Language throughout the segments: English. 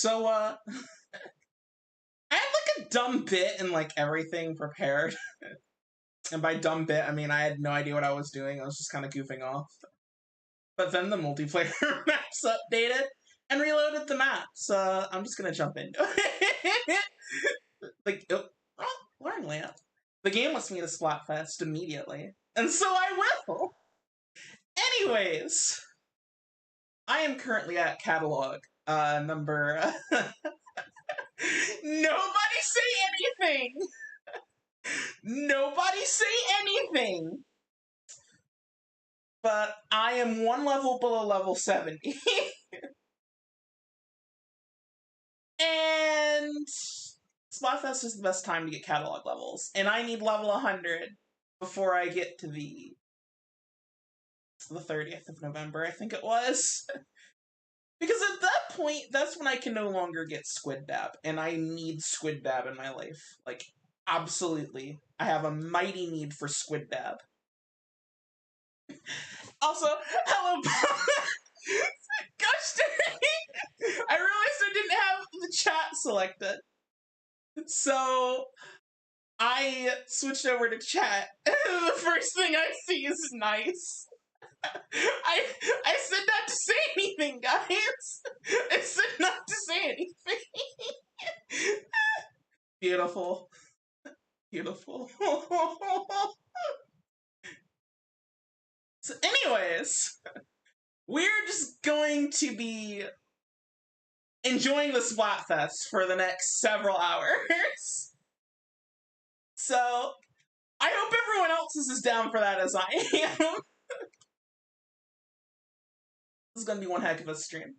So, I had like a dumb bit and like everything prepared. And by dumb bit, I mean I had no idea what I was doing. I was just kind of goofing off. But then the multiplayer maps updated and reloaded the maps. I'm just gonna jump into it. Like, learn layout. The game wants me to Splatfest immediately. And so I will! Anyways, I am currently at catalog number... Nobody say anything! Nobody say anything! But I am one level below level 70. And Splatfest is the best time to get catalog levels. And I need level 100 before I get to the 30th of November, I think it was. Because at that point, that's when I can no longer get Squid Dab. And I need Squid Dab in my life. Like, absolutely. I have a mighty need for Squid Dab. Also, hello, gosh dang! I realized I didn't have the chat selected. So, I switched over to chat. The first thing I see is nice. I said not to say anything, guys. I said not to say anything. Beautiful. Beautiful. So anyways, we're just going to be enjoying the Splatfest for the next several hours. So, I hope everyone else is as down for that as I am. This is gonna be one heck of a stream.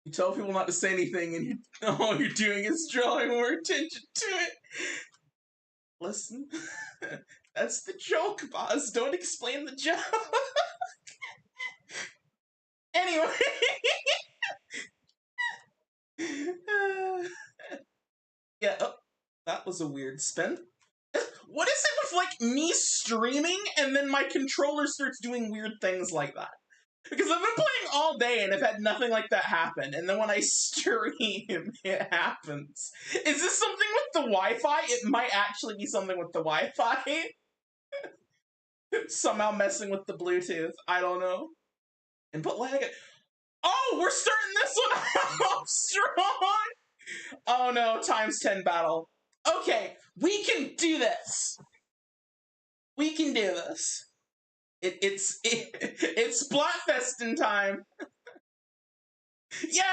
You tell people not to say anything and all you're doing is drawing more attention to it. Listen, that's the joke, boss. Don't explain the joke. Anyway. Yeah, oh, that was a weird spin. What is it with, like, me streaming and then my controller starts doing weird things like that? Because I've been playing all day and I've had nothing like that happen, and then when I stream, it happens. Is this something with the Wi-Fi? It might actually be something with the Wi-Fi. Somehow messing with the Bluetooth. I don't know. Input lag. Oh, we're starting this one off strong! Oh no, times 10 battle. Okay, we can do this. We can do this. It's Splatfestin time. Yeah,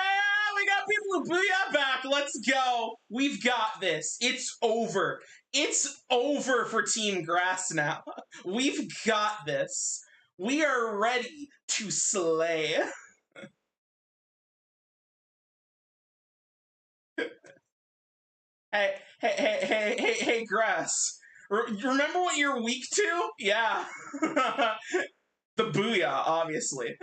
we got people who booyah back. Let's go. We've got this. It's over. It's over for Team Grass now. We've got this. We are ready to slay. Hey, Grass. Remember what you're weak to? Yeah. The booyah, obviously.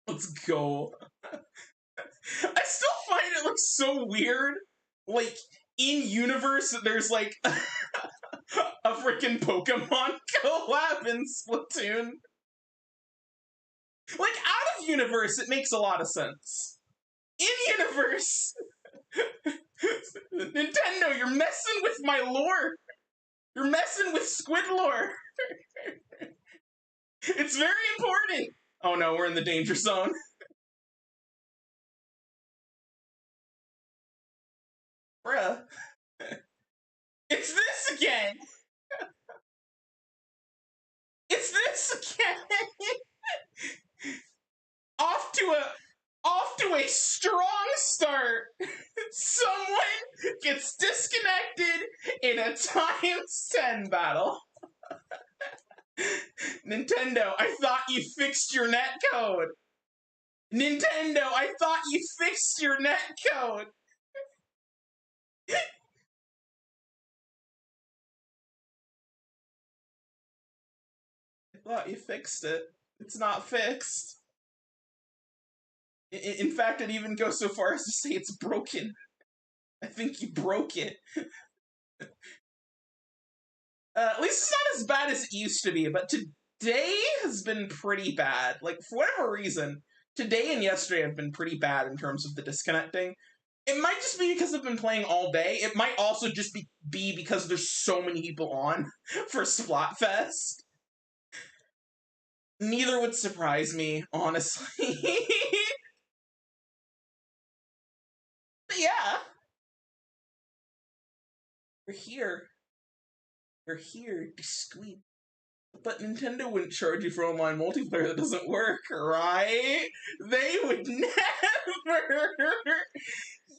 Let's go. I still find it looks so weird. Like, in universe, there's like a freaking Pokemon collab in Splatoon. Like, out of universe, it makes a lot of sense. In universe, Nintendo, you're messing with my lore. You're messing with Squid lore. It's very important. Oh no, we're in the danger zone. Bruh. It's this again! It's this again! Off to a strong start! Someone gets disconnected in a times 10 battle. Nintendo, I thought you fixed your netcode! Nintendo, I thought you fixed your netcode! I thought you fixed it. It's not fixed. In fact, I'd even go so far as to say it's broken. I think you broke it. At least it's not as bad as it used to be, but Today has been pretty bad. Like, for whatever reason, today and yesterday have been pretty bad in terms of the disconnecting. It might just be because I've been playing all day. It might also just be because there's so many people on for Splatfest. Neither would surprise me, honestly. But yeah. We're here. We're here, discreet. But Nintendo wouldn't charge you for online multiplayer that doesn't work, right? They would never!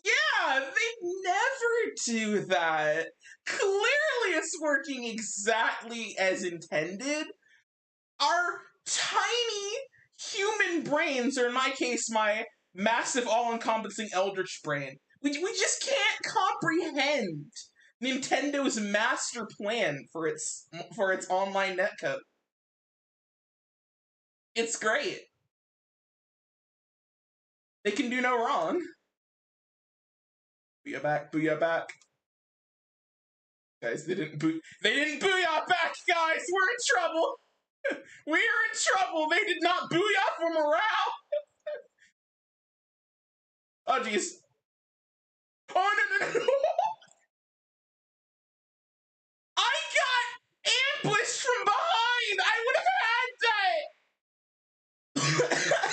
Yeah, they never do that! Clearly it's working exactly as intended. Our tiny human brains, or in my case, my massive all-encompassing eldritch brain, we just can't comprehend Nintendo's master plan for its online netcode. It's great. They can do no wrong. Booyah back, booyah back. Guys, they didn't booyah back, guys! We're in trouble! We're in trouble! They did not booyah for morale! Oh, jeez. Oh, no! I got ambushed from behind! I would have had that!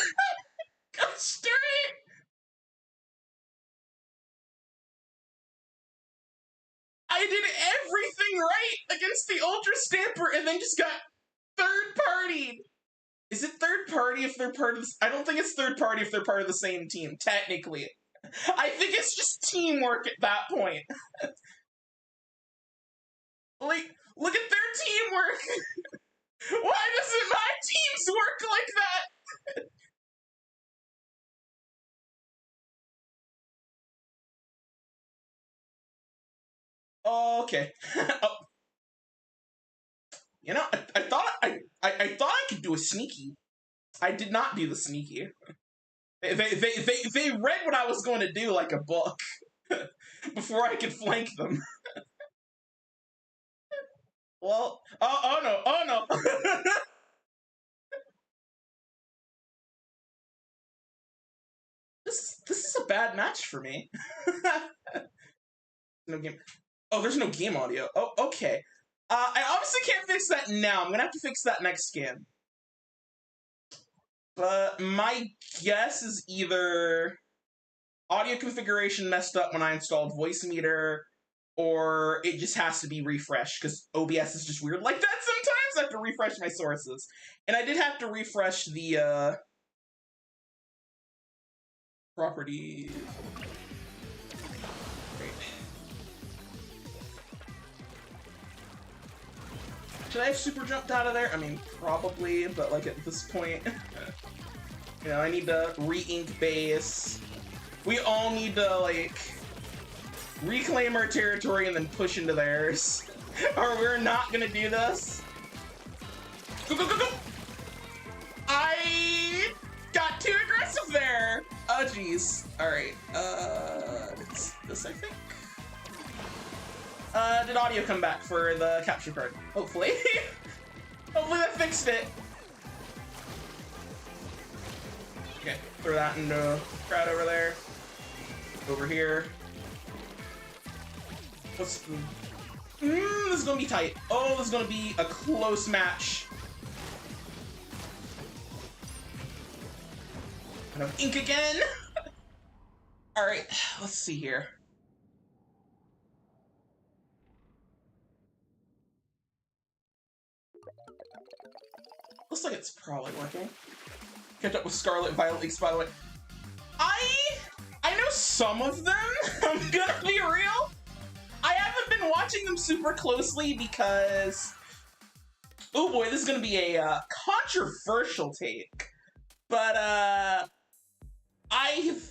Go straight! I did everything right against the Ultra Stamper and then just got third-partied! Is it third party if they're part of I don't think it's third party if they're part of the same team, technically. I think it's just teamwork at that point. Like, look at their teamwork! Why doesn't my teams work like that? Oh, okay. Oh. You know, I thought I could do a sneaky. I did not do the sneaky. They read what I was going to do like a book before I could flank them. Well, oh no, oh no. This is a bad match for me. No game. Oh, there's no game audio. Oh, okay. I obviously can't fix that now. I'm gonna have to fix that next game. But my guess is either audio configuration messed up when I installed Voicemeeter, or it just has to be refreshed, because OBS is just weird like that sometimes. I have to refresh my sources. And I did have to refresh the, properties. Great. Should I have super jumped out of there? I mean, probably, but like at this point, you know, I need to re-ink base. We all need to, like, reclaim our territory and then push into theirs. Or we're not gonna do this. Go, go, go, go! I got too aggressive there! Oh, jeez. Alright, it's this, I think? Did audio come back for the capture card? Hopefully. Hopefully that fixed it. Okay, throw that into the crowd over there. Over here. What's... this is gonna be tight. Oh, this is gonna be a close match. And I'm ink again! Alright, let's see here. Looks like it's probably working. Kept up with Scarlet Violet Leaks, by the way. I know some of them, I'm gonna be real. I haven't been watching them super closely because... Oh boy, this is gonna be a controversial take. But, I've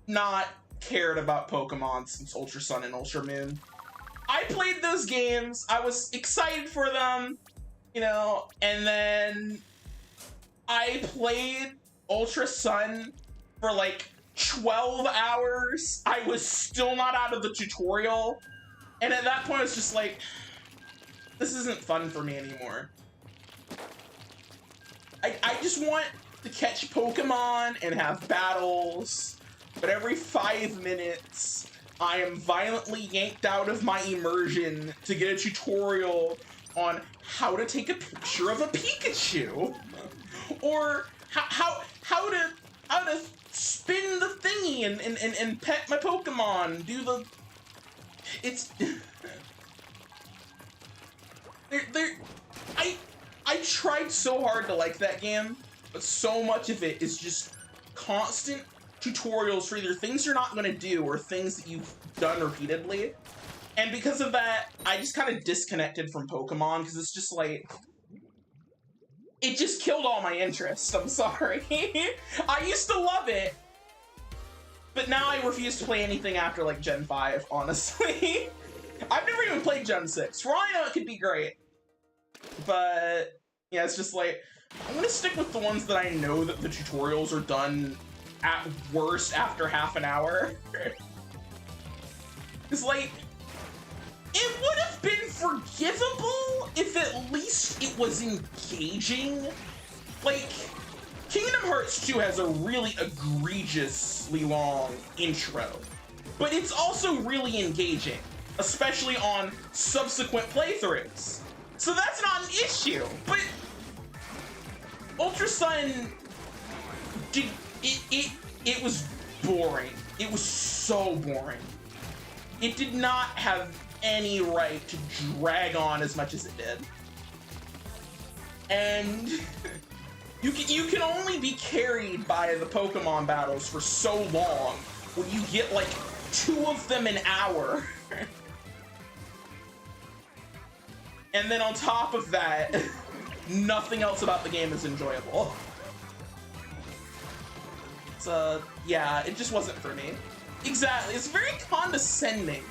not cared about Pokemon since Ultra Sun and Ultra Moon. I played those games, I was excited for them, you know, and then I played Ultra Sun for like 12 hours. I was still not out of the tutorial. And at that point, I was just like, this isn't fun for me anymore. I just want to catch Pokemon and have battles, but every 5 minutes, I am violently yanked out of my immersion to get a tutorial on how to take a picture of a Pikachu, or how to spin the thingy and pet my Pokemon. Do the it's I tried so hard to like that game, but so much of it is just constant tutorials for either things you're not going to do or things that you've done repeatedly. And because of that, I just kind of disconnected from Pokemon, because it's just like, it just killed all my interest. I'm sorry. I used to love it, but now I refuse to play anything after like Gen 5, honestly. I've never even played Gen 6. For all I know, it could be great. But yeah, it's just like, I'm gonna stick with the ones that I know that the tutorials are done at worst after half an hour. It's like, it would have been forgivable if at least it was engaging. Like, Kingdom Hearts 2 has a really egregiously long intro, but it's also really engaging, especially on subsequent playthroughs. So that's not an issue, but Ultra Sun it was boring. It was so boring. It did not have any right to drag on as much as it did. And you can only be carried by the Pokemon battles for so long when you get like 2 of them an hour. And then on top of that, nothing else about the game is enjoyable. So, yeah, it just wasn't for me. Exactly, it's very condescending.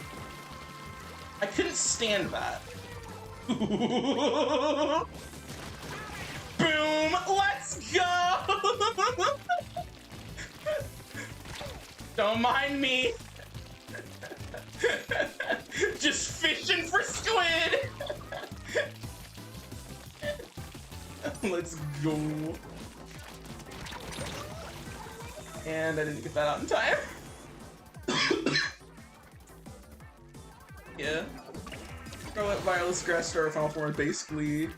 I couldn't stand that. Boom, let's go! Don't mind me. Just fishing for squid. Let's go. And I didn't get that out in time. Yeah. Scarlet Violet's Grass Star Final Form basically.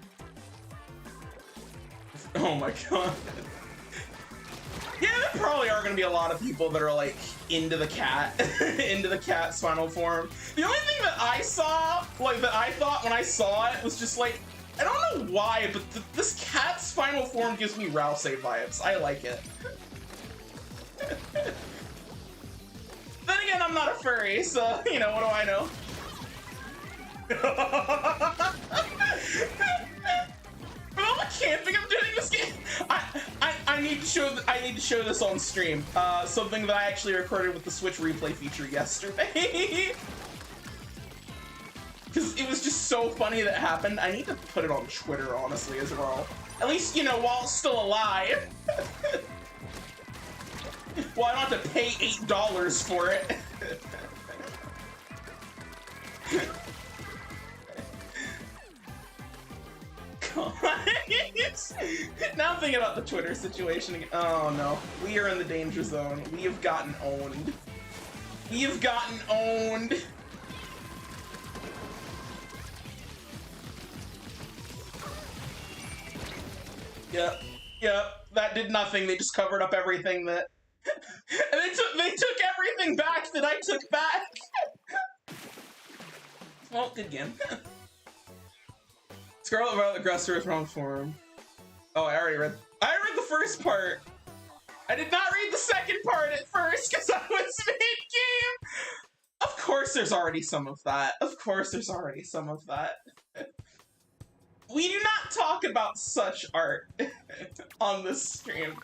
Oh my god. Yeah, there probably are gonna be a lot of people that are like into the cat, into the cat's final form. The only thing that I saw, like that I thought when I saw it, was just like, I don't know why, but this cat's final form gives me Rousey vibes. I like it. Then again, I'm not a furry, so, you know, what do I know? For all the camping I'm doing this game, I need to show this on stream. Something that I actually recorded with the Switch replay feature yesterday. Because it was just so funny that it happened. I need to put it on Twitter, honestly, as well. At least, you know, while it's still alive. Well, I don't have to pay $8 for it. Now I'm thinking about the Twitter situation again. Oh no, we are in the danger zone. We have gotten owned. We have gotten owned. Yep, that did nothing. They just covered up everything that... And they took everything back that I took back. Well, good game. Scarlet Violet Grass Star Final Form. Oh, I already read the first part. I did not read the second part at first because I was mid-game. Of course there's already some of that. Of course there's already some of that. We do not talk about such art on this stream.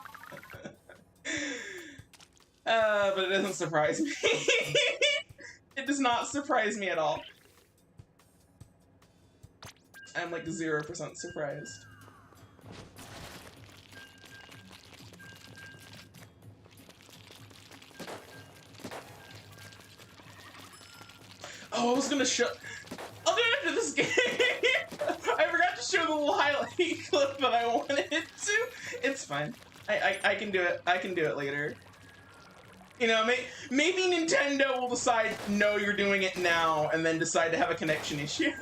But it doesn't surprise me. It does not surprise me at all. I'm like 0% surprised. Oh, I was gonna show... I'll do it after this game! I forgot to show the little highlight clip that I wanted to. It's fine. I can do it. I can do it later. You know, maybe Nintendo will decide, no, you're doing it now, and then decide to have a connection issue.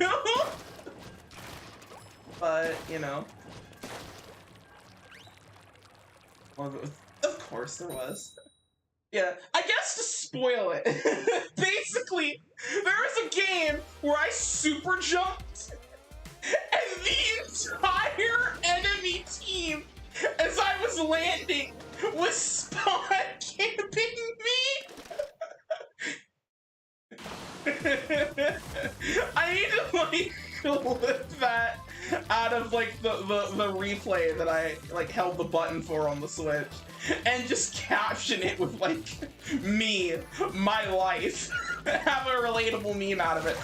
But, you know. Of course there was. Yeah, I guess to spoil it, basically, there was a game where I super jumped, and the entire enemy team, as I was landing, was spot camping me. I need to like clip that out of like the replay that I like held the button for on the Switch, and just caption it with like me, my life, have a relatable meme out of it.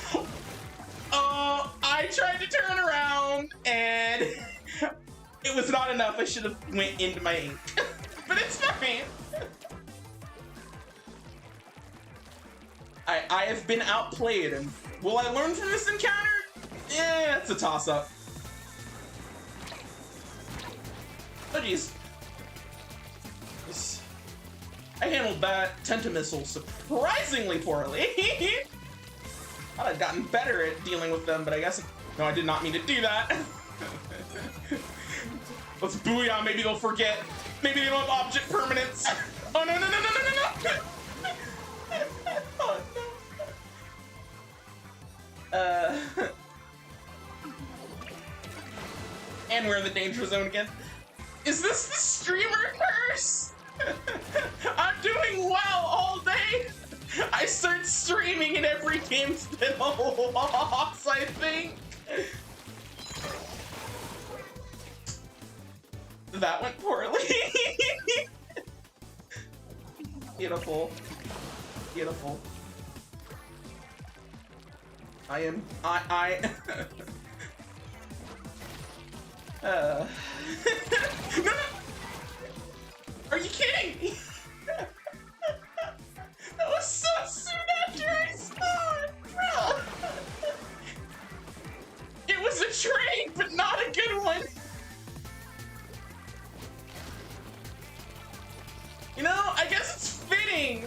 I tried to turn around and it was not enough. I should have went into my ink, but it's fine. I have been outplayed, and will I learn from this encounter? Yeah, it's a toss-up. Oh jeez. I handled that Tentamissile surprisingly poorly. Thought I'd gotten better at dealing with them, but I guess... No, I did not mean to do that. Let's booyah, maybe they'll forget. Maybe they don't have object permanence. Oh no, no, no, no, no, no, no! Oh no. And we're in the danger zone again. Is this the streamer curse? I'm doing well all day. I start streaming and every game's been a loss, I think. That went poorly. Beautiful. Beautiful. I no, no! Are you kidding me? That was so soon after I spawned, bro. It was a trade, but not a good one. You know, I guess it's fitting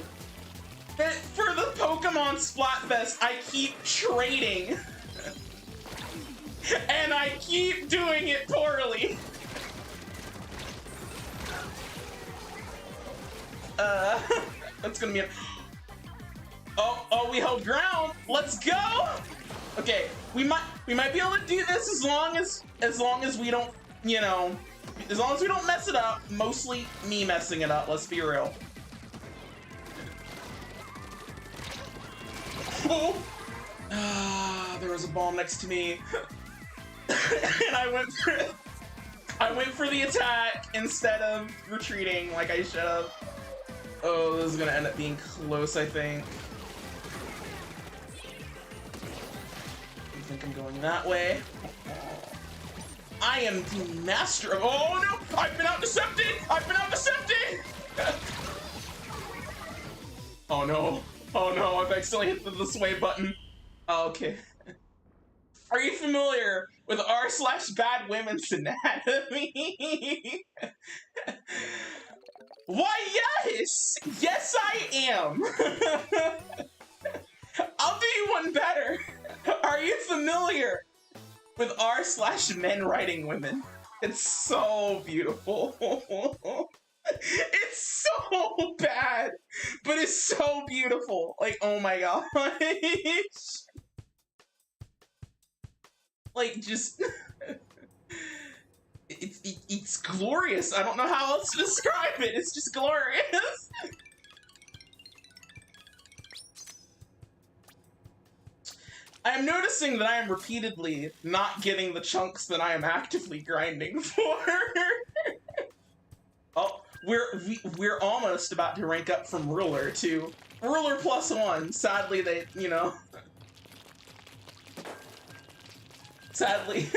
that for the Pokemon Splatfest, I keep trading. And I keep doing it poorly. That's gonna be a... Oh, we held ground. Let's go. Okay, we might be able to do this as long as we don't, you know, as long as we don't mess it up. Mostly me messing it up. Let's be real. Oh. There was a bomb next to me. And I went for the attack instead of retreating like I should have. Oh, this is gonna end up being close, I think. I think I'm going that way. I am the master of— oh no! I've been out decepted! I've been out decepted! Oh no. Oh no, I've accidentally hit the sway button. Oh, okay. Are you familiar with r/bad women's anatomy? Why, yes! Yes, I am! I'll do you one better. Are you familiar with r/men writing women? It's so beautiful. It's so bad, but it's so beautiful. Like, oh my gosh. Like, just... it's glorious. I don't know how else to describe it. It's just glorious. I am noticing that I am repeatedly not getting the chunks that I am actively grinding for. Oh, we're almost about to rank up from Ruler to Ruler +1. Sadly, they, you know... Sadly,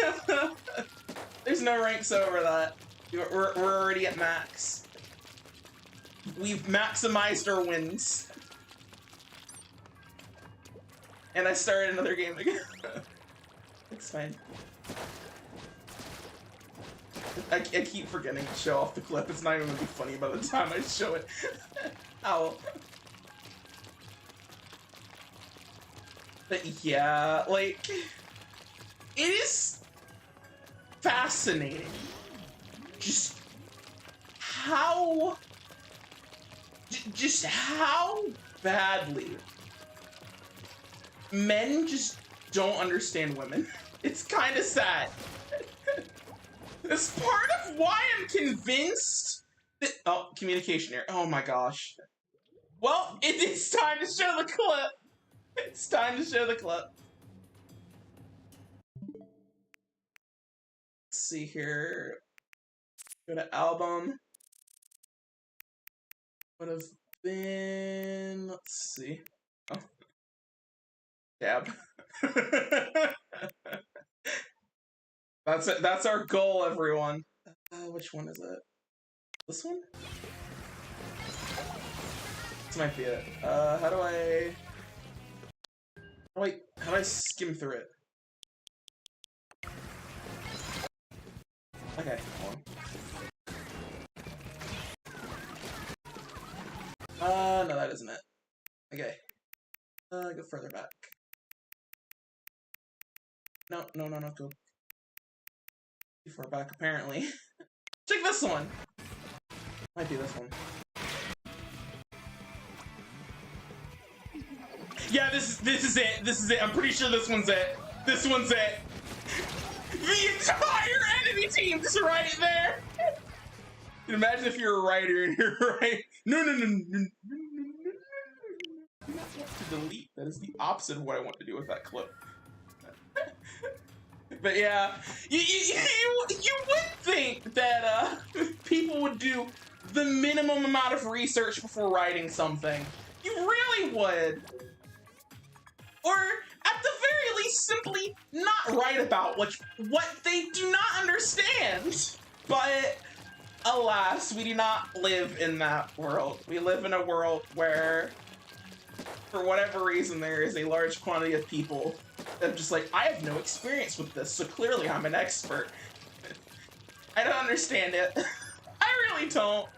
there's no ranks over that. We're already at max. We've maximized our wins. And I started another game again. It's fine. I keep forgetting to show off the clip. It's not even gonna be funny by the time I show it. Ow. But yeah, like, it is fascinating just how badly men just don't understand women. It's kind of sad. It's part of why I'm convinced that— oh, communication error. Oh my gosh. Well, it's time to show the clip. It's time to show the clip. Let's see here. Go to album. Would have been, let's see. Oh. Dab. That's it. That's our goal, everyone. Which one is it? This one? This might be it. How do I skim through it? Okay, hold on. No, that isn't it. Okay. Go further back. No, go too far back, apparently. Check this one! Might be this one. Yeah, this is it. This is it. I'm pretty sure this one's it. This one's it. The entire enemy team just right there. Imagine if you're a writer and you're right. No. Delete. That is the opposite of what I want to do with that clip. But yeah, you would think that people would do the minimum amount of research before writing something. You really would. Or, at the very least, simply not write about what they do not understand. But, alas, we do not live in that world. We live in a world where, for whatever reason, there is a large quantity of people that are just like, I have no experience with this, so clearly I'm an expert. I don't understand it. I really don't.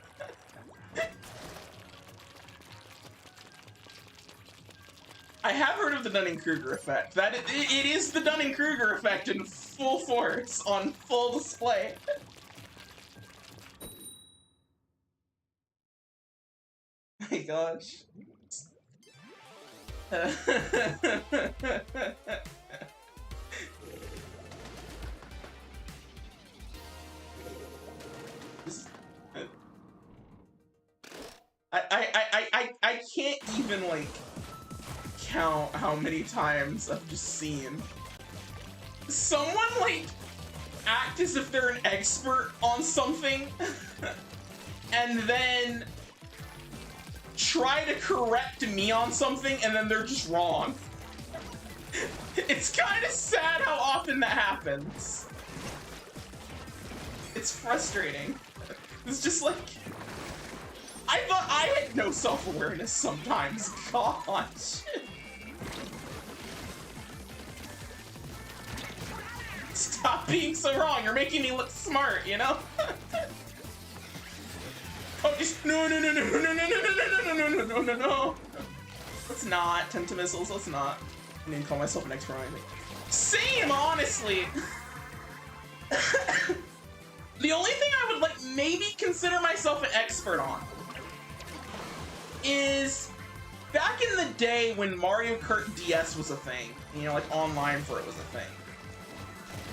I have heard of the Dunning-Kruger effect. That it is the Dunning-Kruger effect in full force, on full display. My gosh. I can't even, like, count how many times I've just seen someone, like, act as if they're an expert on something and then try to correct me on something and then they're just wrong. It's kind of sad how often that happens. It's frustrating. It's just like, I thought I had no self-awareness sometimes. Gosh. Stop being so wrong. You're making me look smart, you know? Oh, just no. Let's not. 10 to missiles, let's not. I didn't call myself an expert on anything. Same, honestly. The only thing I would, like, maybe consider myself an expert on is back in the day when Mario Kart DS was a thing, you know, like online for it was a thing.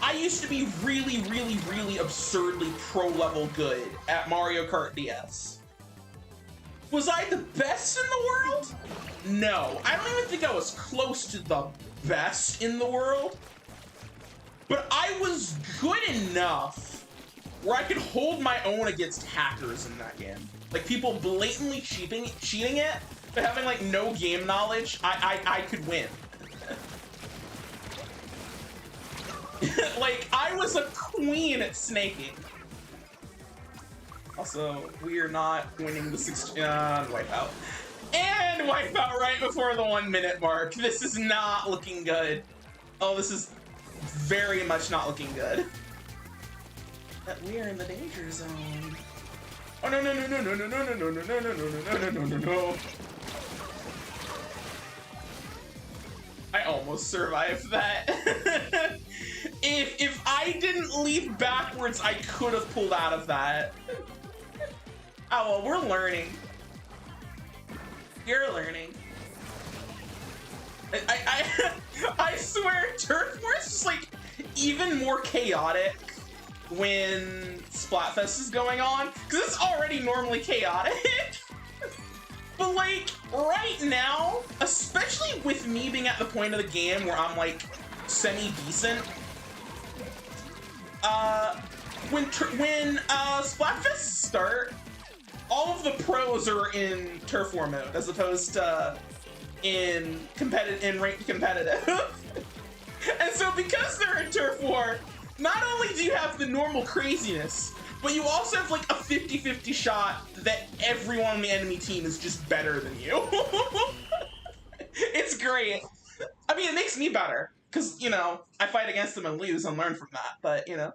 I used to be really absurdly pro-level good at Mario Kart DS. Was I the best in the world? No, I don't even think I was close to the best in the world. But I was good enough where I could hold my own against hackers in that game. Like, people blatantly cheating it, but having, like, no game knowledge, I could win. Like, I was a queen at snaking. Also, we are not winning the wipeout. And wipeout right before the 1 minute mark. This is not looking good. Oh, this is very much not looking good. That we're in the danger zone. Oh no no no no no no no no no no no no no no no no no. I almost survived that. If I didn't leap backwards, I could have pulled out of that. Oh well, we're learning. You're learning. I swear, Turf War is just like even more chaotic when Splatfest is going on, because it's already normally chaotic. But like right now, especially with me being at the point of the game where I'm like semi-decent, when Splatfests start, all of the pros are in Turf War mode as opposed to in ranked competitive. And so because they're in Turf War, not only do you have the normal craziness, but you also have like a 50-50 shot that everyone on the enemy team is just better than you. It's great. I mean, it makes me better, because, you know, I fight against them and lose and learn from that, but, you know.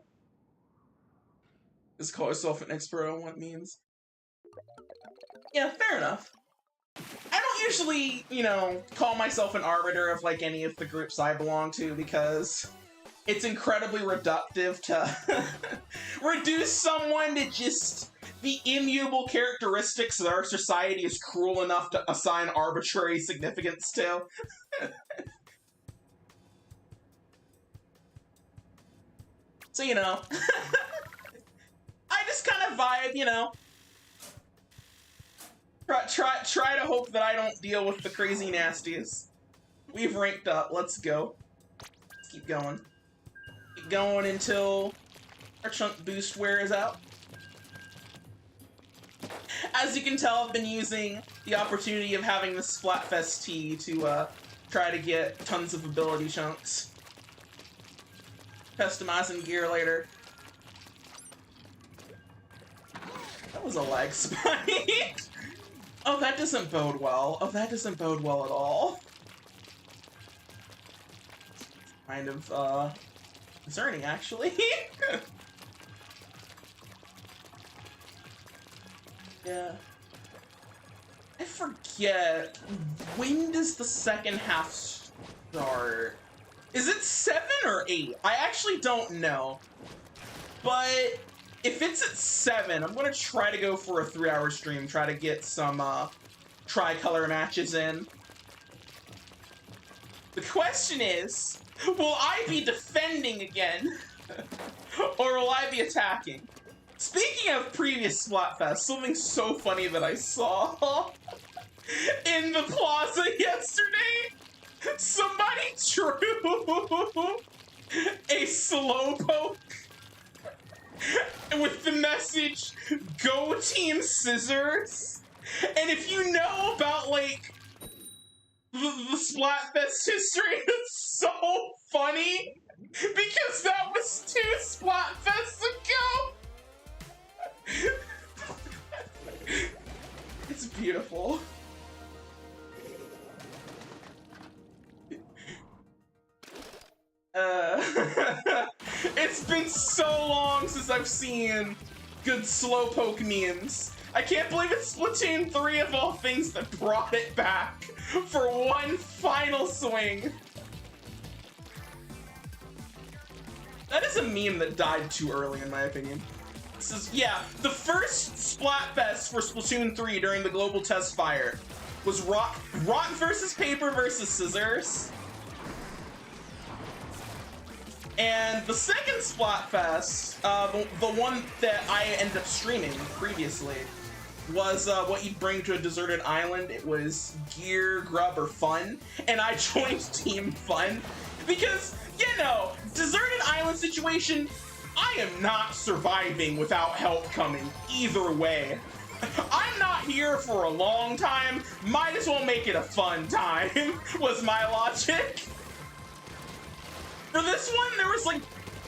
Just call yourself an expert on what it means. Yeah, fair enough. I don't usually, you know, call myself an arbiter of, like, any of the groups I belong to, because it's incredibly reductive to reduce someone to just the immutable characteristics that our society is cruel enough to assign arbitrary significance to. So, you know, I just kind of vibe, you know. Try to hope that I don't deal with the crazy nasties. We've ranked up. Let's go. Let's keep going. Keep going until our chunk boost wears out. As you can tell, I've been using the opportunity of having the Splatfest tea to try to get tons of ability chunks. Customizing gear later. That was a lag spike. Oh, that doesn't bode well. Oh, that doesn't bode well at all. Kind of, concerning, actually. Yeah. I forget. When does the second half start? Is it 7 or 8? I actually don't know. But if it's at 7, I'm gonna try to go for a 3-hour stream, try to get some tricolor matches in. The question is, will I be defending again? Or will I be attacking? Speaking of previous Splatfest, something so funny that I saw in the plaza yesterday, somebody drew a slowpoke with the message, "Go Team Scissors." And if you know about, like, the Splatfest history, it's so funny, because that was 2 Splatfests ago! It's beautiful. It's been so long since I've seen good slowpoke memes. I can't believe it's Splatoon 3 of all things that brought it back for one final swing. That is a meme that died too early, in my opinion. This is, yeah, the first Splatfest for Splatoon 3 during the global test fire was rock versus paper versus scissors. And the second Splatfest, the one that I ended up streaming previously, was what you'd bring to a deserted island. It was gear, grub, or fun, and I joined Team Fun because, you know, deserted island situation, I am not surviving without help coming either way. I'm not here for a long time, might as well make it a fun time, was my logic. For this one, there was like,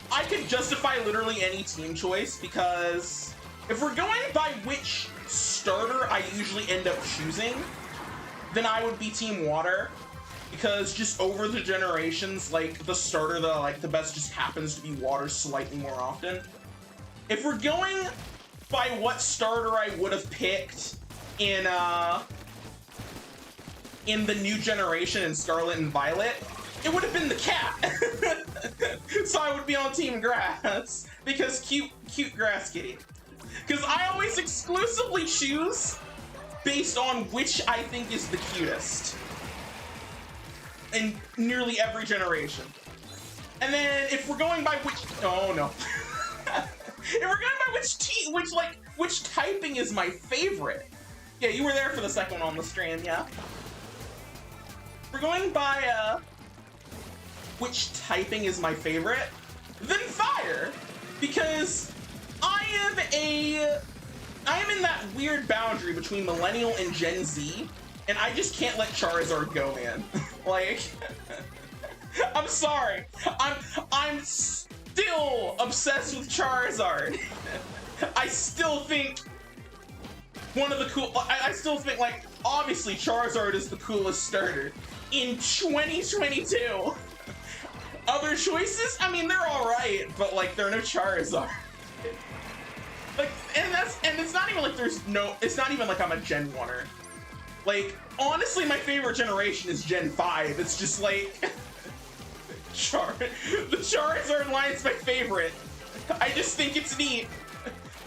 I could justify literally any team choice, because if we're going by which starter I usually end up choosing, then I would be Team Water, because just over the generations, like, the starter that I like the best just happens to be Water slightly more often. If we're going by what starter I would have picked in the new generation in Scarlet and Violet, it would have been the cat. So I would be on Team Grass because cute grass kitty. Because I always exclusively choose based on which I think is the cutest in nearly every generation. And then if we're going by which, oh no. If we're going by which typing is my favorite. Yeah, you were there for the second one on the stream, yeah. We're going by which typing is my favorite, then fire, because I am in that weird boundary between Millennial and Gen Z, and I just can't let Charizard go, man. Like, I'm sorry, I'm still obsessed with Charizard. I still think one of the cool. I still think, like, obviously Charizard is the coolest starter in 2022. Other choices, I mean, they're all right, but like, they're no Charizard. Like, and it's not even like it's not even like I'm a Gen 1er. Like, honestly, my favorite generation is Gen 5. It's just like, the Charizard line's my favorite. I just think it's neat.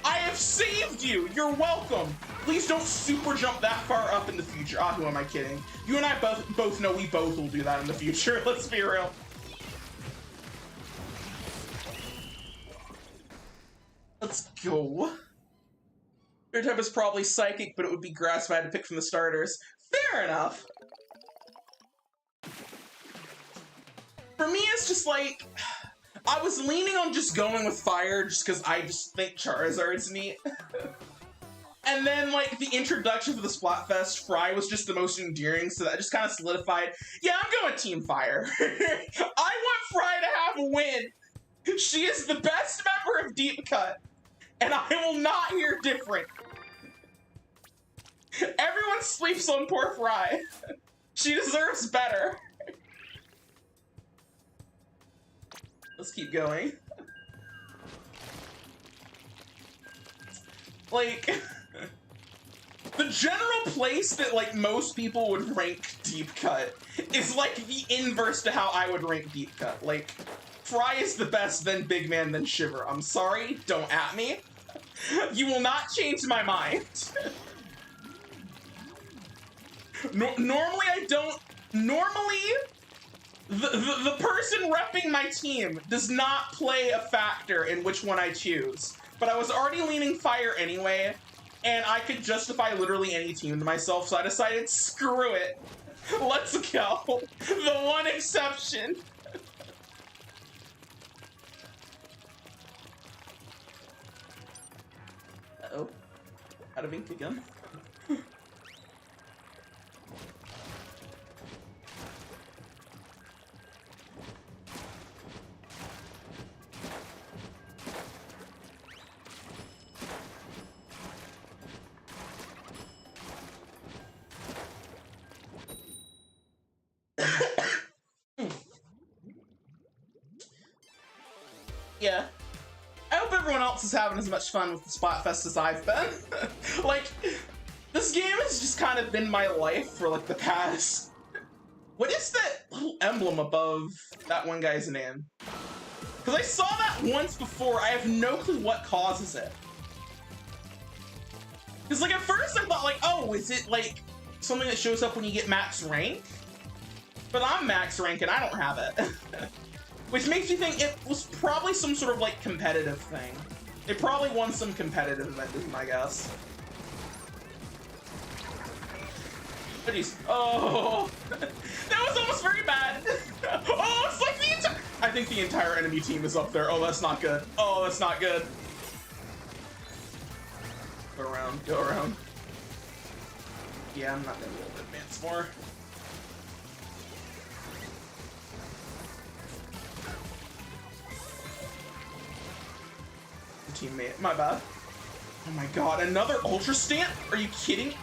I have saved you! You're welcome! Please don't super jump that far up in the future. Ah, who am I kidding? You and I both know we both will do that in the future. Let's be real. Let's go. Your type is probably Psychic, but it would be Grass if I had to pick from the starters. Fair enough. For me, it's just like, I was leaning on just going with Fire just because I just think Charizard's neat. And then, like, the introduction to the Splatfest, Fry was just the most endearing, so that just kind of solidified, yeah, I'm going Team Fire. I want Fry to have a win. She is the best member of Deep Cut, and I will not hear different. Everyone sleeps on poor Fry. She deserves better. Let's keep going. Like, the general place that, like, most people would rank Deep Cut is, like, the inverse to how I would rank Deep Cut. Like, Fry is the best, then Big Man, then Shiver. I'm sorry, don't at me. You will not change my mind. Normally I don't... Normally, the person repping my team does not play a factor in which one I choose. But I was already leaning Fire anyway, and I could justify literally any team to myself, so I decided, screw it. Let's go. The one exception. Uh-oh. Out of ink again. Yeah. I hope everyone else is having as much fun with the Splatfest as I've been. Like, this game has just kind of been my life for, like, the past... What is that little emblem above that one guy's name? Because I saw that once before, I have no clue what causes it. Because, like, at first I thought, like, oh, is it, like, something that shows up when you get max rank? But I'm max rank and I don't have it. Which makes me think it was probably some sort of, like, competitive thing. It probably won some competitive event, is my guess. Oh, jeez. Oh! That was almost very bad! Oh, it's like the entire... I think the entire enemy team is up there. Oh, that's not good. Oh, that's not good. Go around, go around. Yeah, I'm not gonna be able to advance more. Teammate, my bad. Oh my god, another Ultra Stamp? Are you kidding?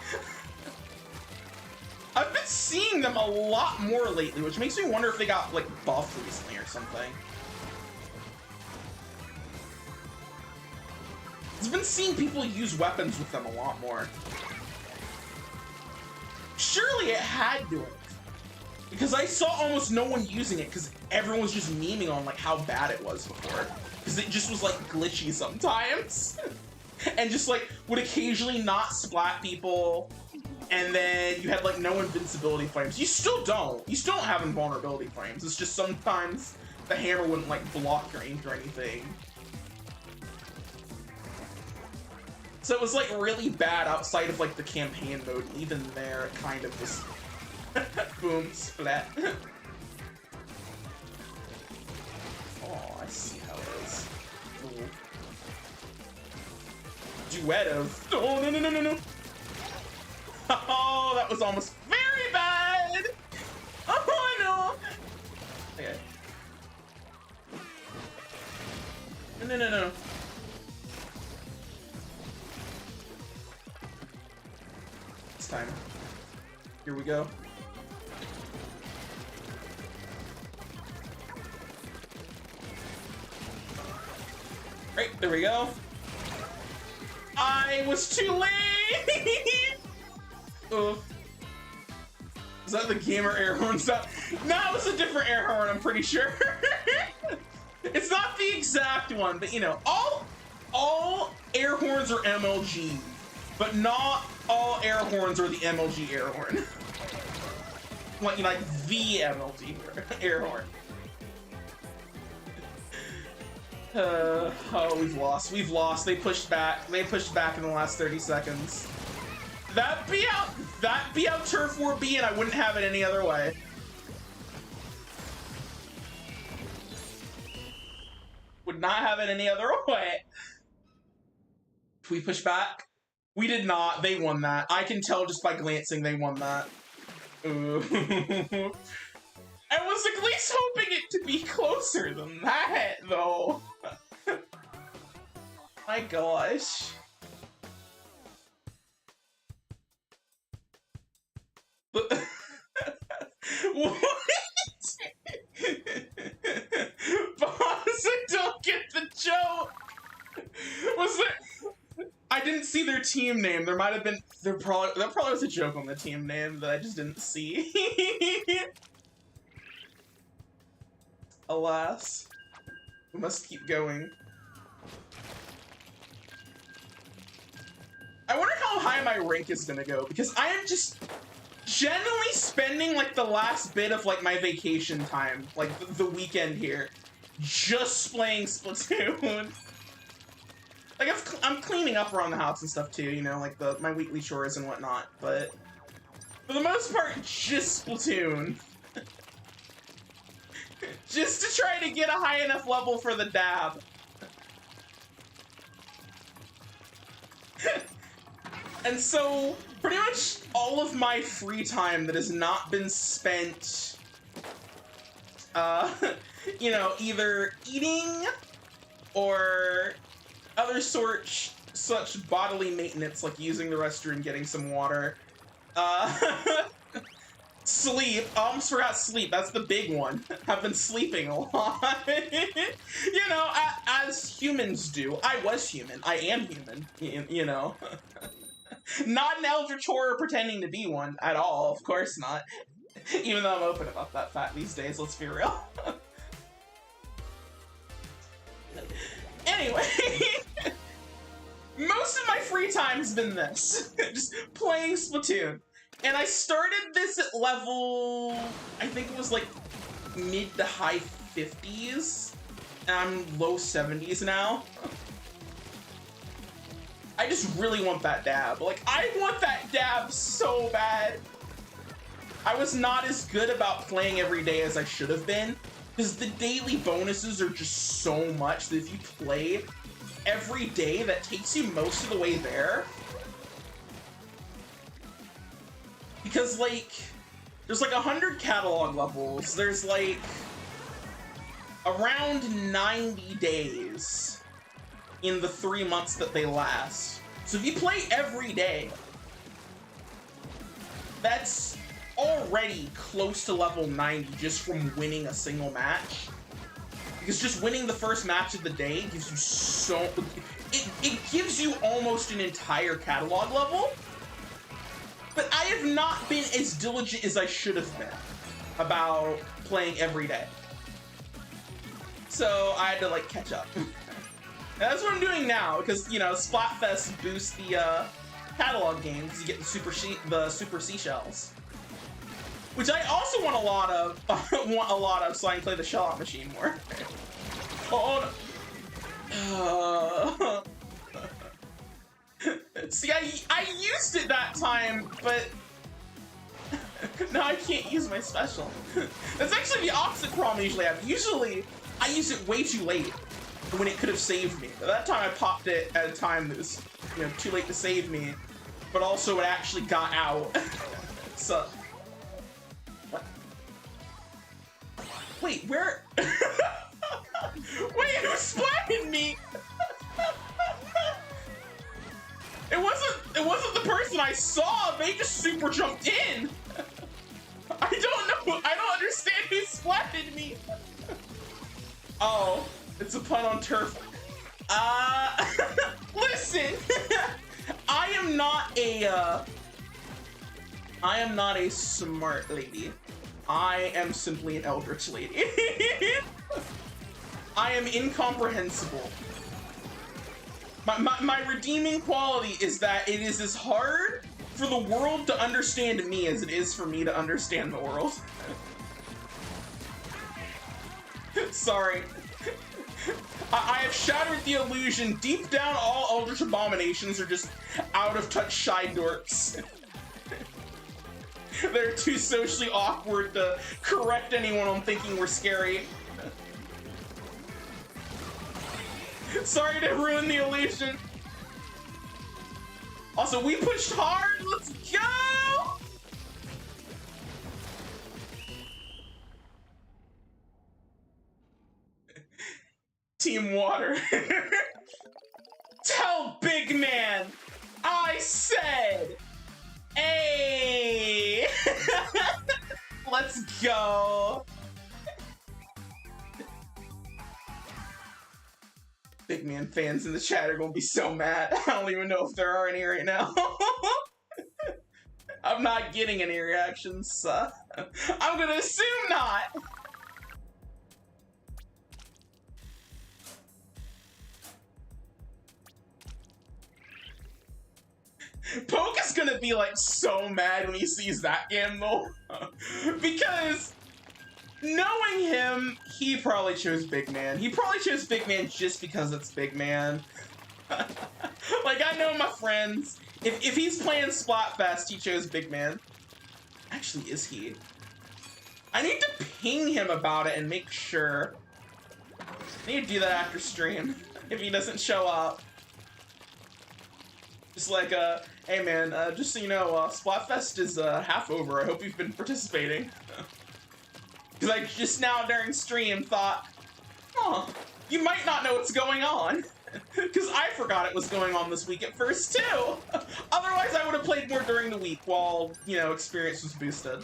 I've been seeing them a lot more lately, which makes me wonder if they got, like, buffed recently or something. I've been seeing people use weapons with them a lot more. Surely it had to have. Because I saw almost no one using it because everyone was just memeing on like how bad it was before. Because it just was like glitchy sometimes. And just like would occasionally not splat people. And then you had like no invincibility frames. You still don't have invulnerability frames. It's just sometimes the hammer wouldn't like block your ink or anything. So it was like really bad outside of like the campaign mode. Even there, it kind of just boom, splat. Oh, I see how it is. Ooh. Duet of. Oh, no, no, no, no, no. Oh, that was almost very bad. Oh, no. Okay. No, no, no, no. It's time. Here we go. Right, there we go. I was too late! Oh. Is that the gamer air horn stuff? No, it was a different air horn, I'm pretty sure. It's not the exact one, but you know, all air horns are MLG, but not all air horns are the MLG air horn. Like, the MLG air horn. Oh, we've lost. We've lost. They pushed back. They pushed back in the last 30 seconds. That be out turf war B, and I wouldn't have it any other way. Would not have it any other way. Did we push back? We did not. They won that. I can tell just by glancing they won that. Ooh. I was at least hoping it to be closer than that, though. My gosh. What? Boss, I don't get the joke. Was it? I didn't see their team name. There might have been. That probably was a joke on the team name that I just didn't see. Alas, we must keep going. I wonder how high my rank is gonna go, because I am just generally spending like the last bit of like my vacation time, like the weekend here, just playing Splatoon. Like I'm cleaning up around the house and stuff too, you know, like my weekly chores and whatnot, but for the most part, just Splatoon. Just to try to get a high enough level for the dab. And so, pretty much all of my free time that has not been spent, you know, either eating or other such bodily maintenance, like using the restroom, getting some water, sleep. I almost forgot sleep. That's the big one. I've been sleeping a lot. You know, as humans do. I was human. I am human. You know. Not an eldritch horror pretending to be one at all. Of course not. Even though I'm open about that fact these days. Let's be real. Anyway. Most of my free time has been this. Just playing Splatoon. And I started this at level, I think it was like mid to high 50s, and I'm low 70s now. I just really want that dab. Like, I want that dab so bad. I was not as good about playing every day as I should have been, because the daily bonuses are just so much that if you play every day, that takes you most of the way there. Because, like, there's like 100 catalog levels, there's like around 90 days in the 3 months that they last. So if you play every day, that's already close to level 90 just from winning a single match. Because just winning the first match of the day gives you so... It gives gives you almost an entire catalog level, but I have not been as diligent as I should have been about playing every day. So I had to like catch up. That's what I'm doing now, because you know Splatfest boosts the catalog games. You get the super seashells, which I also want a lot of. So I can play the shell out machine more. Oh no. See, I used it that time, but now I can't use my special. That's actually the opposite problem I usually have. Usually, I use it way too late when it could have saved me. But that time I popped it at a time that was, you know, too late to save me, but also it actually got out. So, what? Wait, where? Wait, who splatted me? It wasn't the person I saw. They just super jumped in. I don't know. I don't understand who splatted me. Oh, it's a pun on turf. Listen. I am not a smart lady. I am simply an eldritch lady. I am incomprehensible. My redeeming quality is that it is as hard for the world to understand me as it is for me to understand the world. Sorry. I have shattered the illusion. Deep down, all Eldritch Abominations are just out-of-touch shy dorks. They're too socially awkward to correct anyone on thinking we're scary. Sorry to ruin the illusion. Also, we pushed hard. Let's go! Team Water. Tell Big Man I said, hey! Let's go. Big Man fans in the chat are gonna be so mad. I don't even know if there are any right now. I'm not getting any reactions. I'm gonna assume not. Poke is gonna be like so mad when he sees that game though. Because knowing him, he probably chose Big Man. He probably chose Big Man just because it's Big Man. Like, I know my friends. If he's playing Splatfest, he chose Big Man. Actually, is he? I need to ping him about it and make sure. I need to do that after stream, if he doesn't show up. Just like, hey man, just so you know, Splatfest is half over. I hope you've been participating. Because I just now during stream thought, oh, you might not know what's going on. Because I forgot it was going on this week at first too. Otherwise I would have played more during the week while, you know, experience was boosted.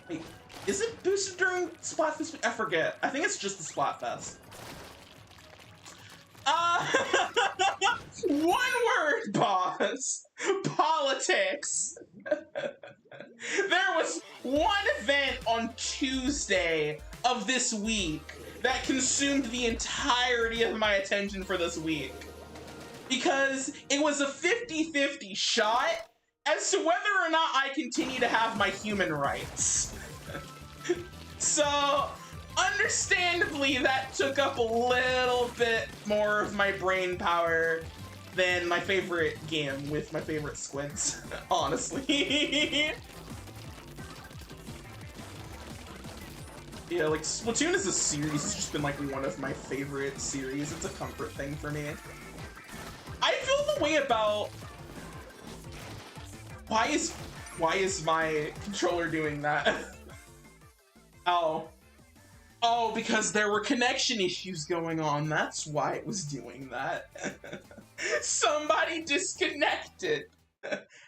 Wait, is it boosted during Splatfest? I forget. I think it's just the Splatfest. One word, boss. Politics. There was one event on Tuesday of this week that consumed the entirety of my attention for this week. Because it was a 50-50 shot as to whether or not I continue to have my human rights. So, understandably, that took up a little bit more of my brain power than my favorite game with my favorite squids, honestly. Yeah, like, Splatoon as a series has just been, like, one of my favorite series. It's a comfort thing for me. I feel the way about... Why is my controller doing that? Oh. Oh, because there were connection issues going on. That's why it was doing that. Somebody disconnected.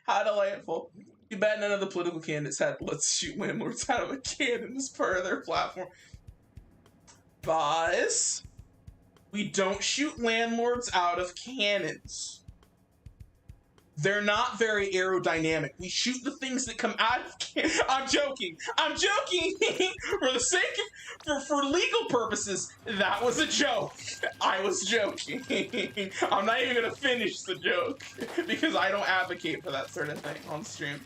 How delightful. Too bad none of the political candidates had let's shoot landlords out of a cannon as part of their platform. Boss. We don't shoot landlords out of cannons. They're not very aerodynamic. We shoot the things that come out of cannons. I'm joking. I'm joking. For the sake of, for legal purposes, that was a joke. I was joking. I'm not even gonna finish the joke because I don't advocate for that sort of thing on stream.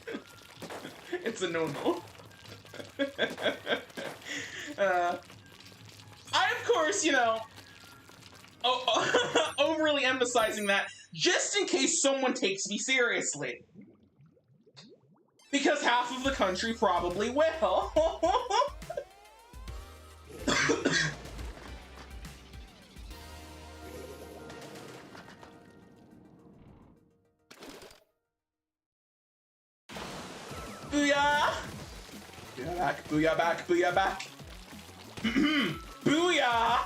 It's a no-no. I, of course, you know, overly emphasizing that just in case someone takes me seriously. Because half of the country probably will. Booyah! Booyah back, booyah back, booyah back. Booyah!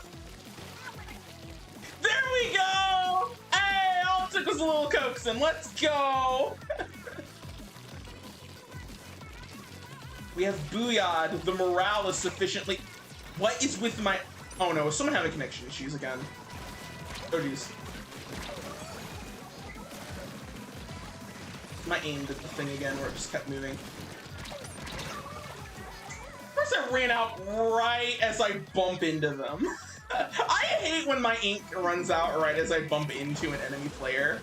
There we go! Hey, all it took was a little coaxing. Let's go! We have booyah'd. The morale is sufficiently... What is with my... Oh no, is someone having connection issues again? Oh jeez. My aim did the thing again where it just kept moving. First I ran out right as I bump into them. I hate when my ink runs out right as I bump into an enemy player.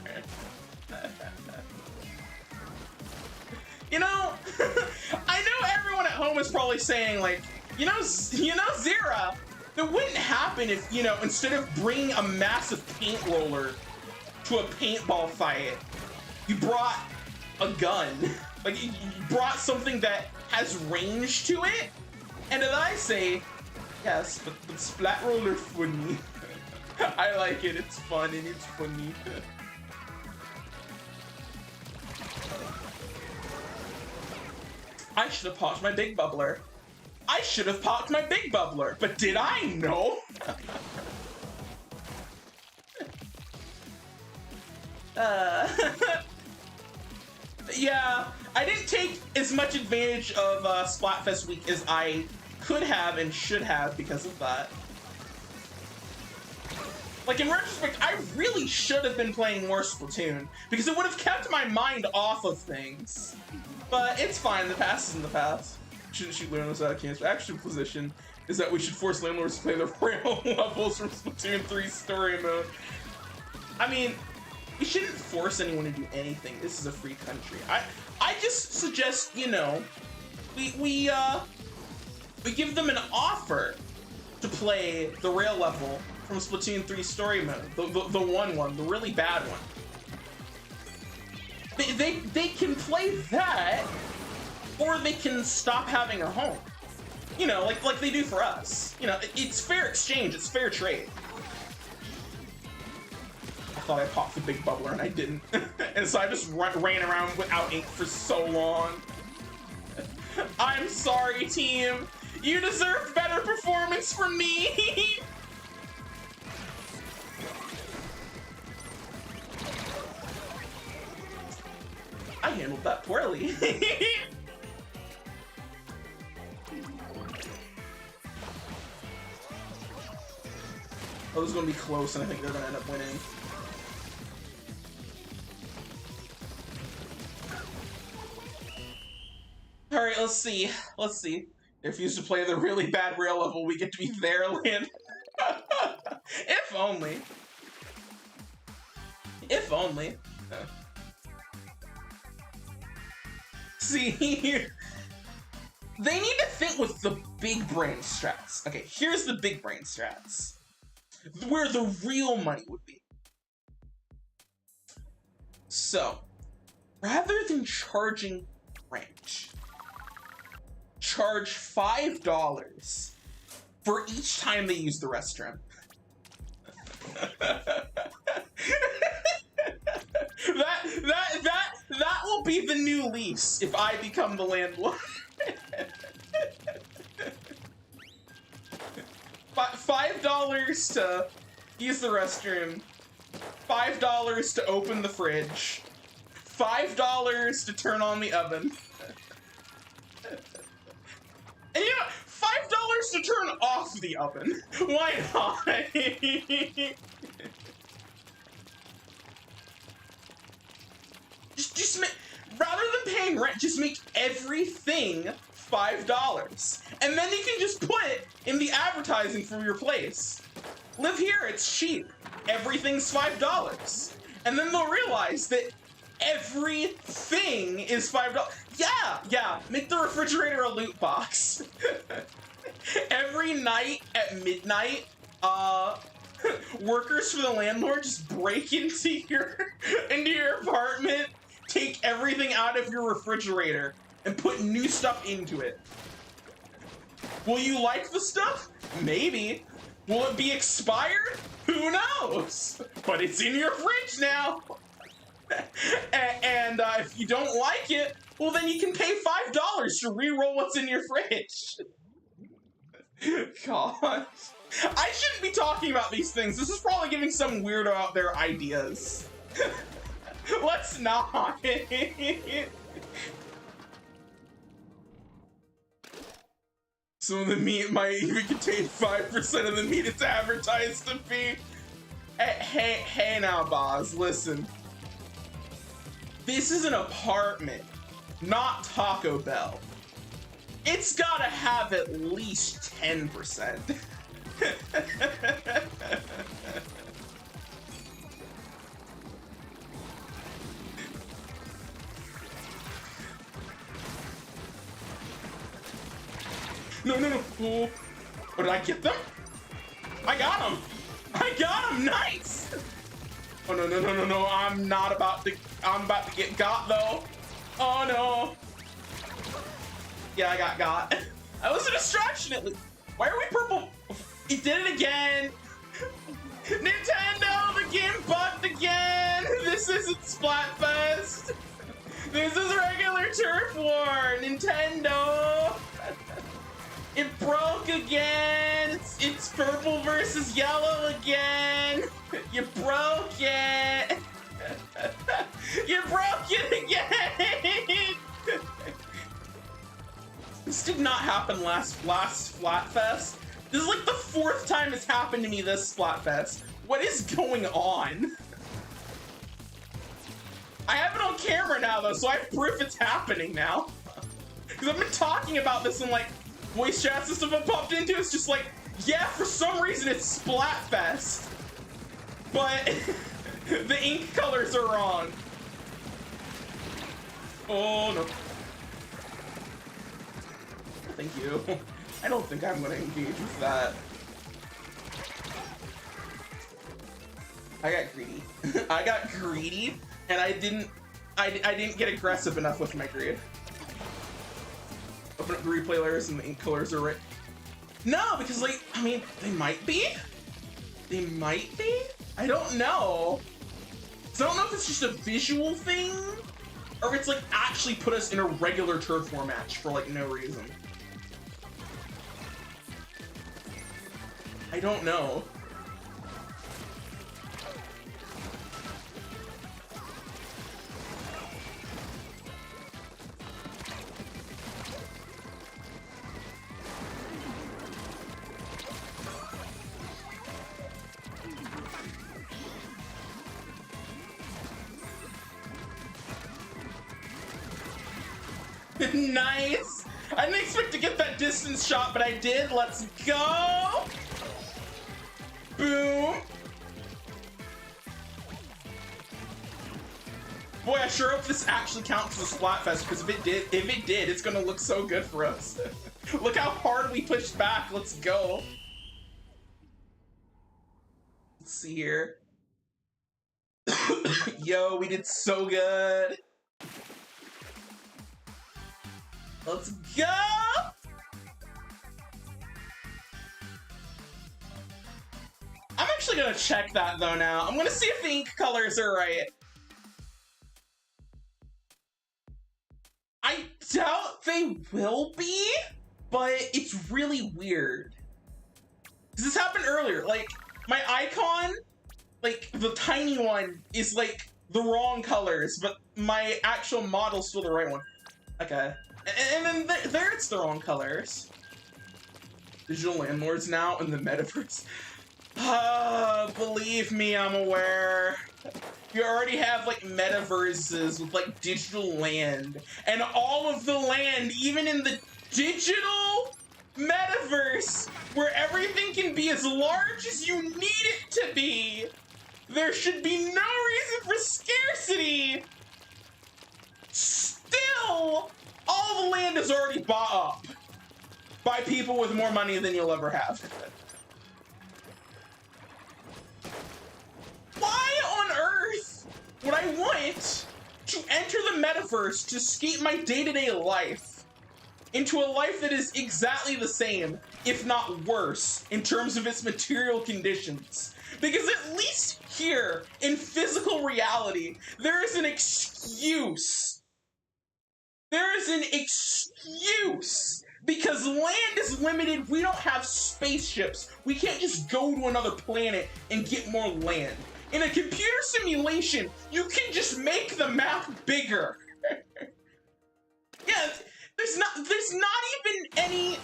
You know, I know everyone at home is probably saying like, you know, Zira, that wouldn't happen if, you know, instead of bringing a massive paint roller to a paintball fight, you brought a gun. Like, you brought something that has range to it. And then I say, yes, but Splat Roller funny. I like it, it's fun and it's funny. I should have popped my big bubbler. I should have popped my big bubbler, but did I know? Yeah, I didn't take as much advantage of Splatfest week as I could have and should have because of that. Like, in retrospect, I really should have been playing more Splatoon because it would have kept my mind off of things. But it's fine, the past is in the past. Shouldn't shoot landlords out of cannons. The actual position is that we should force landlords to play the rail levels from Splatoon 3 story mode. I mean, we shouldn't force anyone to do anything. This is a free country. I just suggest, you know, we give them an offer to play the rail level from Splatoon 3 story mode, the one, the really bad one. They can play that, or they can stop having a home. You know, like they do for us. You know, it's fair exchange, it's fair trade. I thought I popped the big bubbler and I didn't. And so I just ran around without ink for so long. I'm sorry, team. You deserve better performance from me. I handled that poorly. Oh, this is gonna be close, and I think they're gonna end up winning. All right, let's see. Let's see. They refuse to play the really bad rail level. We get to be their land. If only. If only. See, they need to think with the big brain strats. Okay, here's the big brain strats. Where the real money would be. So, rather than charging rent, charge $5 for each time they use the restroom. That will be the new lease if I become the landlord. $5 to use the restroom, $5 to open the fridge, $5 to turn on the oven. And you know, $5 to turn off the oven. Why not? just make, rather than paying rent, just make everything $5. And then you can just put it in the advertising for your place. Live here, it's cheap. Everything's $5. And then they'll realize that everything is $5. Yeah, make the refrigerator a loot box. Every night at midnight, workers for the landlord just break into your apartment, take everything out of your refrigerator, and put new stuff into it. Will you like the stuff? Maybe. Will it be expired? Who knows? But it's in your fridge now. And if you don't like it, well then you can pay $5 to re-roll what's in your fridge. God. I shouldn't be talking about these things. This is probably giving some weirdo out there ideas. Let's not. Some of the meat might even contain 5% of the meat it's advertised to be. Hey now, boss, listen. This is an apartment, not Taco Bell. It's gotta have at least 10%. No. Oh, did I get them? I got them. Nice. Oh, no. I'm about to get got, though. Oh, no. Yeah, I got. I was a distraction at least. Why are we purple? He did it again. Nintendo, the game bugged again. This isn't Splatfest. This is regular Turf War. Nintendo. It broke again. It's purple versus yellow again. You broke it. You broke it again. This did not happen last Splatfest. This is like the 4th time it's happened to me this Splatfest. What is going on? I have it on camera now though, so I have proof it's happening now. Because I've been talking about this in like voice chats and stuff I popped into. It's just like, yeah, for some reason it's Splatfest. But the ink colors are wrong. Oh no. Thank you. I don't think I'm gonna engage with that. I got greedy, and I didn't get aggressive enough with my greed. Open up the replay layers and the ink colors are right. No, because like, I mean, they might be. I don't know. So I don't know if it's just a visual thing, or if it's like actually put us in a regular Turf War match for like no reason. I don't know. Nice! I didn't expect to get that distance shot, but I did. Let's go! Boom! Boy, I sure hope this actually counts as a Splatfest, because if it did, it's gonna look so good for us. Look how hard we pushed back. Let's go. Let's see here. Yo, we did so good. Let's go! I'm actually gonna check that though now. I'm gonna see if the ink colors are right. I doubt they will be, but it's really weird. This happened earlier. Like, my icon, like, the tiny one is like the wrong colors, but my actual model's still the right one. Okay. And then there it's the wrong colors. digital landlords now in the metaverse. Believe me, I'm aware. You already have like metaverses with like digital land, and all of the land, even in the digital metaverse, where everything can be as large as you need it to be, there should be no reason for scarcity. Still, all the land is already bought up by people with more money than you'll ever have. Why on earth would I want to enter the metaverse to escape my day-to-day life into a life that is exactly the same, if not worse, in terms of its material conditions? Because at least here, in physical reality, there is an excuse. There is an excuse! Because land is limited, we don't have spaceships. We can't just go to another planet and get more land. In a computer simulation, you can just make the map bigger. Yeah, there's not even any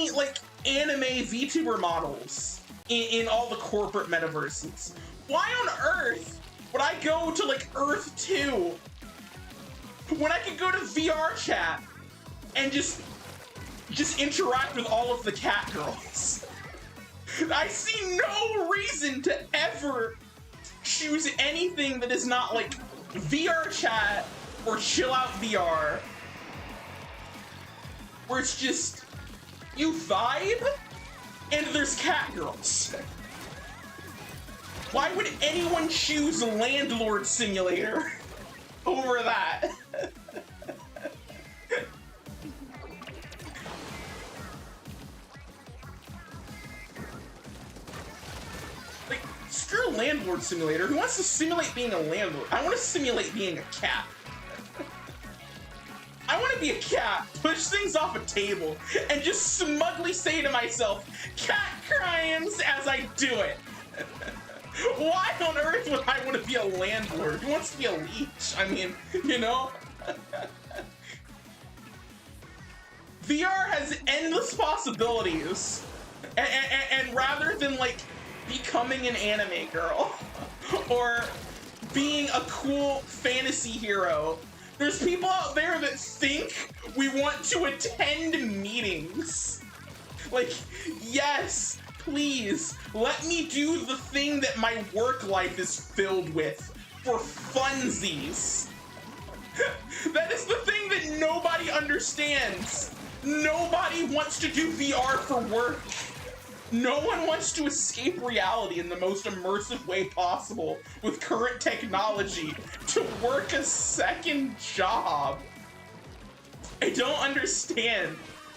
like anime VTuber models in all the corporate metaverses. Why on earth would I go to like Earth 2 when I could go to VR chat and just interact with all of the cat girls? I see no reason to ever choose anything that is not like VR chat or chill out VR, where it's just you vibe and there's cat girls. Why would anyone choose Landlord Simulator over that? Screw Landlord Simulator. Who wants to simulate being a landlord? I want to simulate being a cat. I want to be a cat, push things off a table, and just smugly say to myself, cat crimes as I do it. Why on earth would I want to be a landlord? Who wants to be a leech? I mean, you know? VR has endless possibilities. And rather than, like, becoming an anime girl or being a cool fantasy hero, there's people out there that think we want to attend meetings. Like, yes, please, let me do the thing that my work life is filled with for funsies. That is the thing that nobody understands. Nobody wants to do VR for work. No one wants to escape reality in the most immersive way possible with current technology to work a second job. I don't understand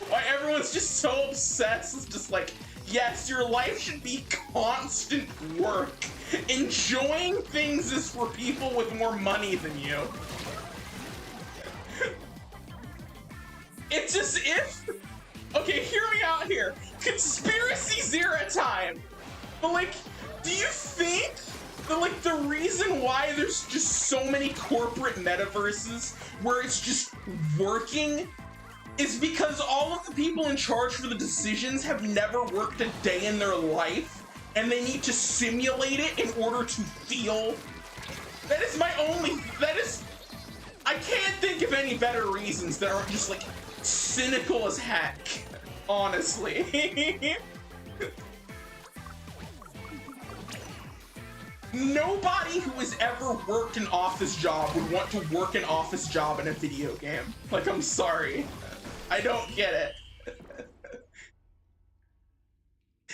why everyone's just so obsessed with just like, yes, your life should be constant work. Enjoying things is for people with more money than you. It's as if, okay, hear me out here. Conspiracy Zero time. But like, do you think that like the reason why there's just so many corporate metaverses where it's just working is because all of the people in charge for the decisions have never worked a day in their life and they need to simulate it in order to feel? That is my only, I can't think of any better reasons that aren't just like cynical as heck. Honestly. Nobody who has ever worked an office job would want to work an office job in a video game. Like, I'm sorry. I don't get it.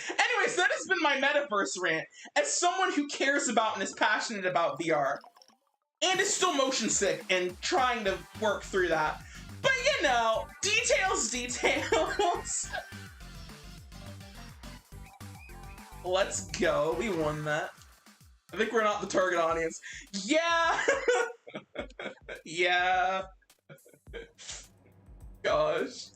Anyways, that has been my metaverse rant. As someone who cares about and is passionate about VR, and is still motion sick and trying to work through that. But you know, details. Let's go. We won that. I think we're not the target audience. Yeah! Yeah. Gosh.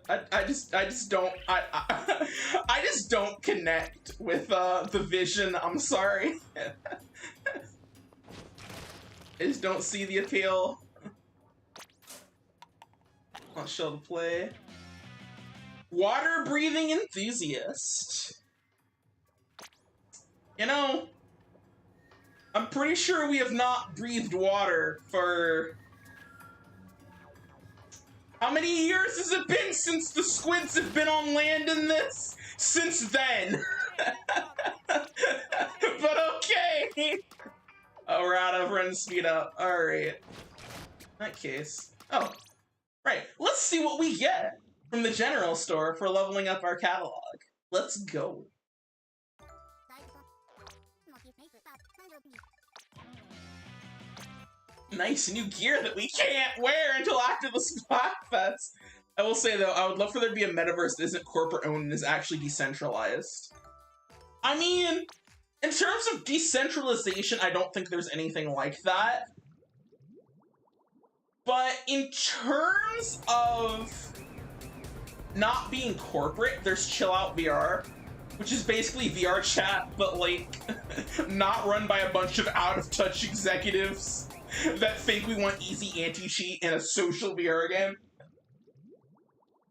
I just don't I just don't connect with the vision. I'm sorry. I just don't see the appeal. Not show the play. Water breathing enthusiast. You know, I'm pretty sure we have not breathed water for... How many years has it been since the squids have been on land in this? Since then. But okay. Oh, we're out of run speed up. Alright. In that case. Oh, right. Let's see what we get from the general store for leveling up our catalog. Let's go. Nice new gear that we can't wear until after the Splatfest. I will say though, I would love for there to be a metaverse that isn't corporate owned and is actually decentralized. I mean, in terms of decentralization, I don't think there's anything like that. But in terms of not being corporate, there's Chill Out VR, which is basically VR chat, but like, not run by a bunch of out-of-touch executives that think we want easy anti-cheat in a social VR game.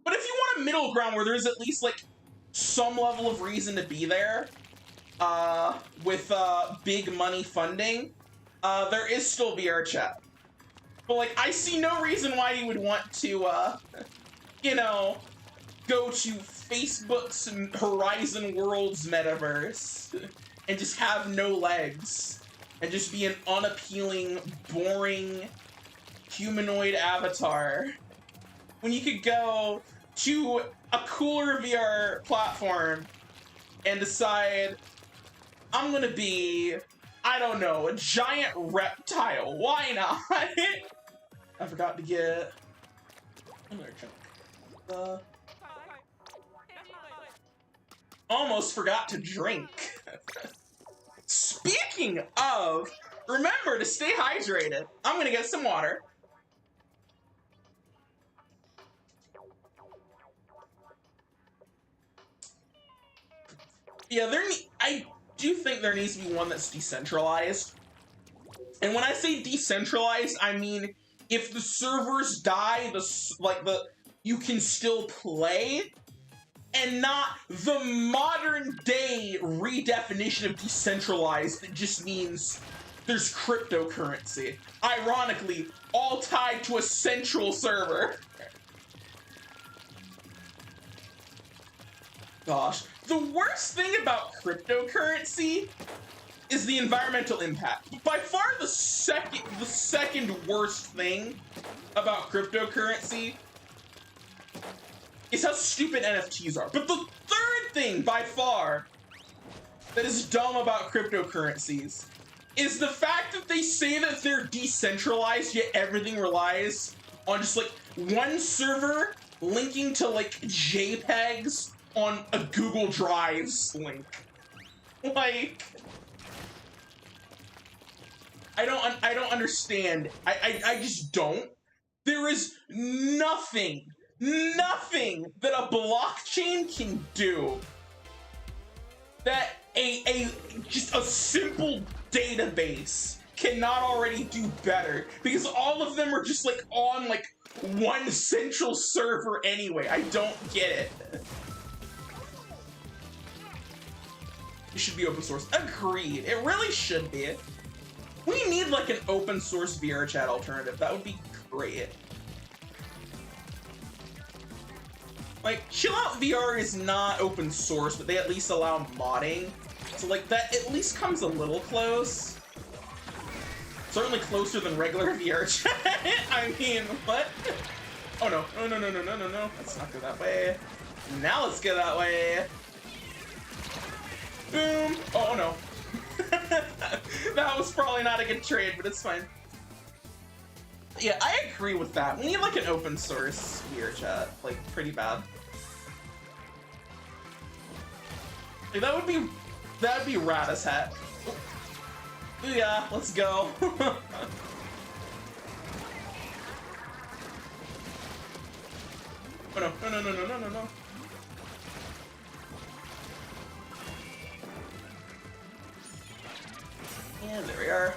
But if you want a middle ground where there's at least like some level of reason to be there, with big money funding, there is still VR chat. But like, I see no reason why you would want to, you know, go to Facebook's Horizon Worlds metaverse and just have no legs and just be an unappealing, boring humanoid avatar when you could go to a cooler VR platform and decide, I'm gonna be, I don't know, a giant reptile. Why not? I forgot to get another chunk. Almost forgot to drink. Speaking of, remember to stay hydrated. I'm gonna get some water. Yeah, I do think there needs to be one that's decentralized. And when I say decentralized, I mean if the servers die, you can still play, and not the modern day redefinition of decentralized that just means there's cryptocurrency. Ironically, all tied to a central server. Gosh. The worst thing about cryptocurrency is the environmental impact. By far the second worst thing about cryptocurrency is how stupid NFTs are. But the third thing, by far, that is dumb about cryptocurrencies is the fact that they say that they're decentralized, yet everything relies on just, like, one server linking to, like, JPEGs on a Google Drive's link. Like, I don't understand. I just don't. There is nothing that a blockchain can do that just a simple database cannot already do better, because all of them are just like on like one central server anyway. I don't get it. It should be open source. Agreed. It really should be. We need like an open source VR chat alternative. That would be great. Like, Chill Out VR is not open source, but they at least allow modding. So like, that at least comes a little close. Certainly closer than regular VR chat. I mean, what? Oh no. No. Let's not go that way. Now let's go that way. Boom. Oh no. That was probably not a good trade, but it's fine. Yeah, I agree with that. We need like an open source VR chat, like pretty bad. Like, that'd be rad as heck. Ooh, yeah, let's go. Oh no. And there we are.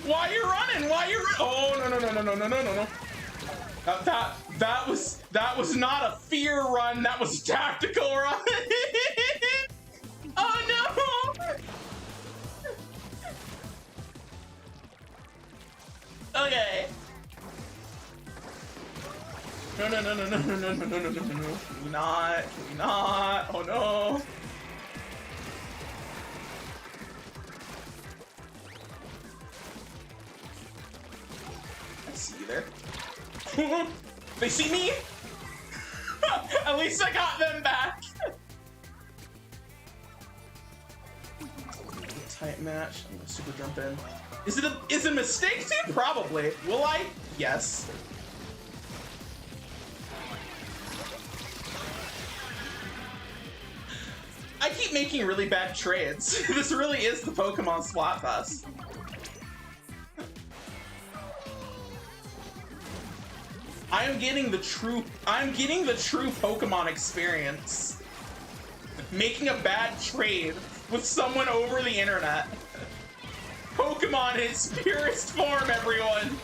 Why you running? Why you Oh, no, no, no, no, no, no, no, no, no. That was not a fear run. That was a tactical run. Oh, no. Okay. No, no, no, no, no, no, no, no, no, no, no, no. Can we not? Can we not? Oh, no. I see you there. They see me? At least I got them back. Tight match. I'm gonna super jump in. Is it a mistake too? Probably. Will I? Yes. I keep making really bad trades. This really is the Pokemon Splatfest. I'm getting the true Pokemon experience. Making a bad trade with someone over the internet. Pokemon in its purest form, everyone.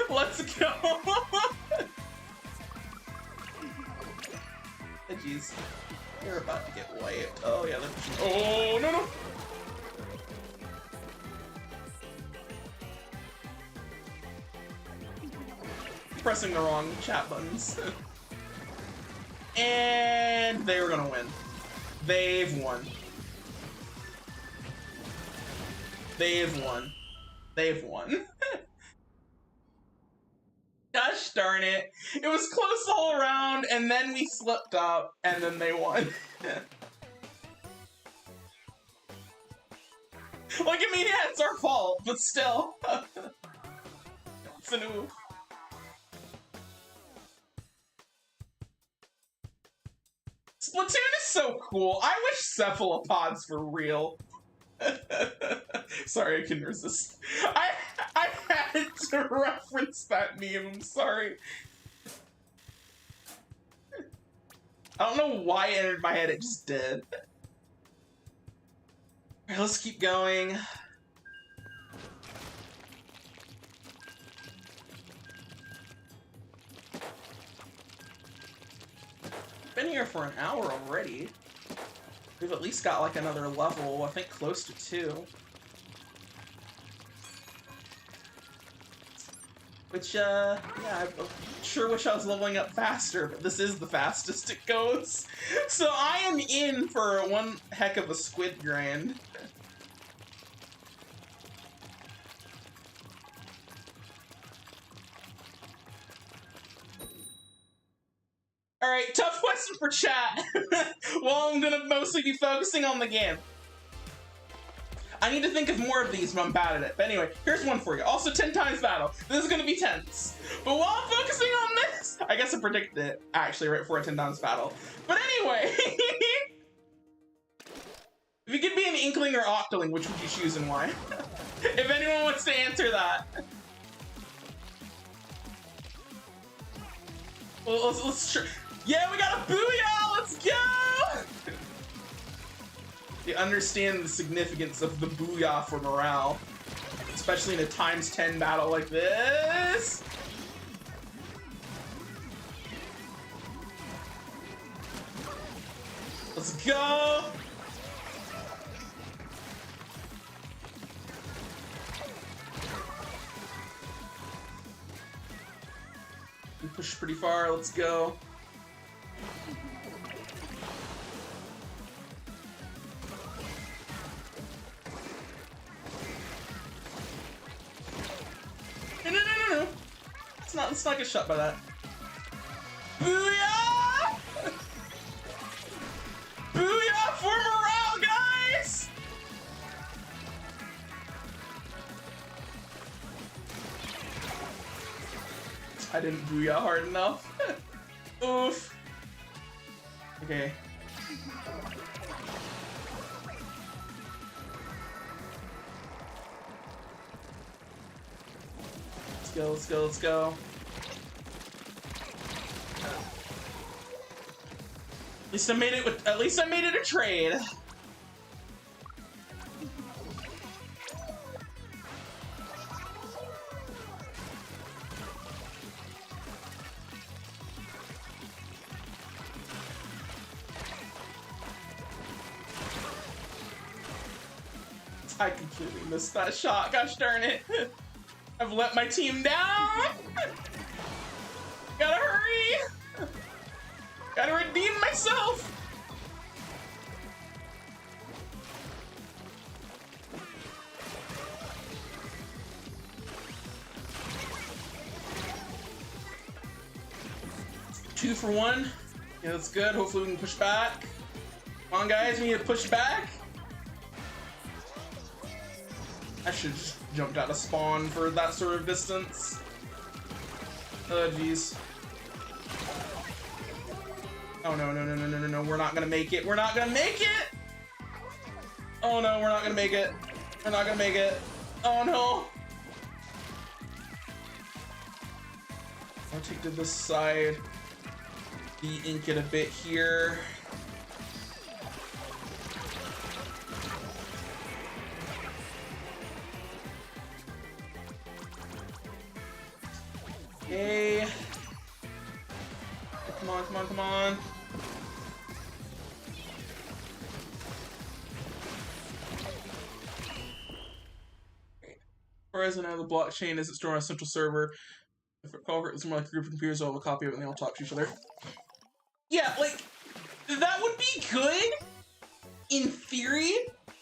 Let's go. Oh, jeez. You're about to get wiped. Oh, yeah. Oh, no, no. Pressing the wrong chat buttons. And they were gonna win. They've won. They've won. They've won. Gosh darn it. It was close all around, and then we slipped up, and then they won. Like, I mean, yeah, it's our fault, but still. It's an oof. Splatoon is so cool. I wish cephalopods were real. Sorry, I couldn't resist. I had to reference that meme. I'm sorry. I don't know why it entered my head. It just did. Alright, let's keep going. Been here for an hour already. We've at least got like another level, I think close to 2. Which, yeah, I sure wish I was leveling up faster, but this is the fastest it goes. So I am in for one heck of a squid grind. Alright, tough question for chat. Well, I'm gonna mostly be focusing on the game. I need to think of more of these when I'm bad at it. But anyway, here's one for you. Also 10 times battle. This is gonna be tense. But while I'm focusing on this, I guess I predicted it, actually, right before a 10 times battle. But anyway, if you could be an Inkling or Octoling, which would you choose and why? If anyone wants to answer that. Well, let's try. Yeah, we got a Booyah! Let's go! You understand the significance of the Booyah for morale, especially in a times 10 battle like this. Let's go! We pushed pretty far, let's go. No. Let's not get shot by that. Booyah! Booyah for morale, guys! I didn't booyah hard enough. Oof. Okay. Let's go, let's go, let's go. At least I made it a trade. I completely missed that shot. Gosh darn it. I've let my team down. Gotta hurry. Gotta redeem myself. Two for one. Yeah, that's good. Hopefully we can push back. Come on, guys. We need to push back. I should just jumped out of spawn for that sort of distance. Oh, jeez. Oh, no, no, no, no, no, no, no. We're not gonna make it. We're not gonna make it! Oh, no, we're not gonna make it. We're not gonna make it. Oh, no. I'll take to this side. De-ink it a bit here. Okay. Come on, come on, come on. Horizon out of the blockchain is it stored on a central server. If it it's more like a group of computers, they'll have a copy of it and they all talk to each other. Yeah, like, that would be good in theory.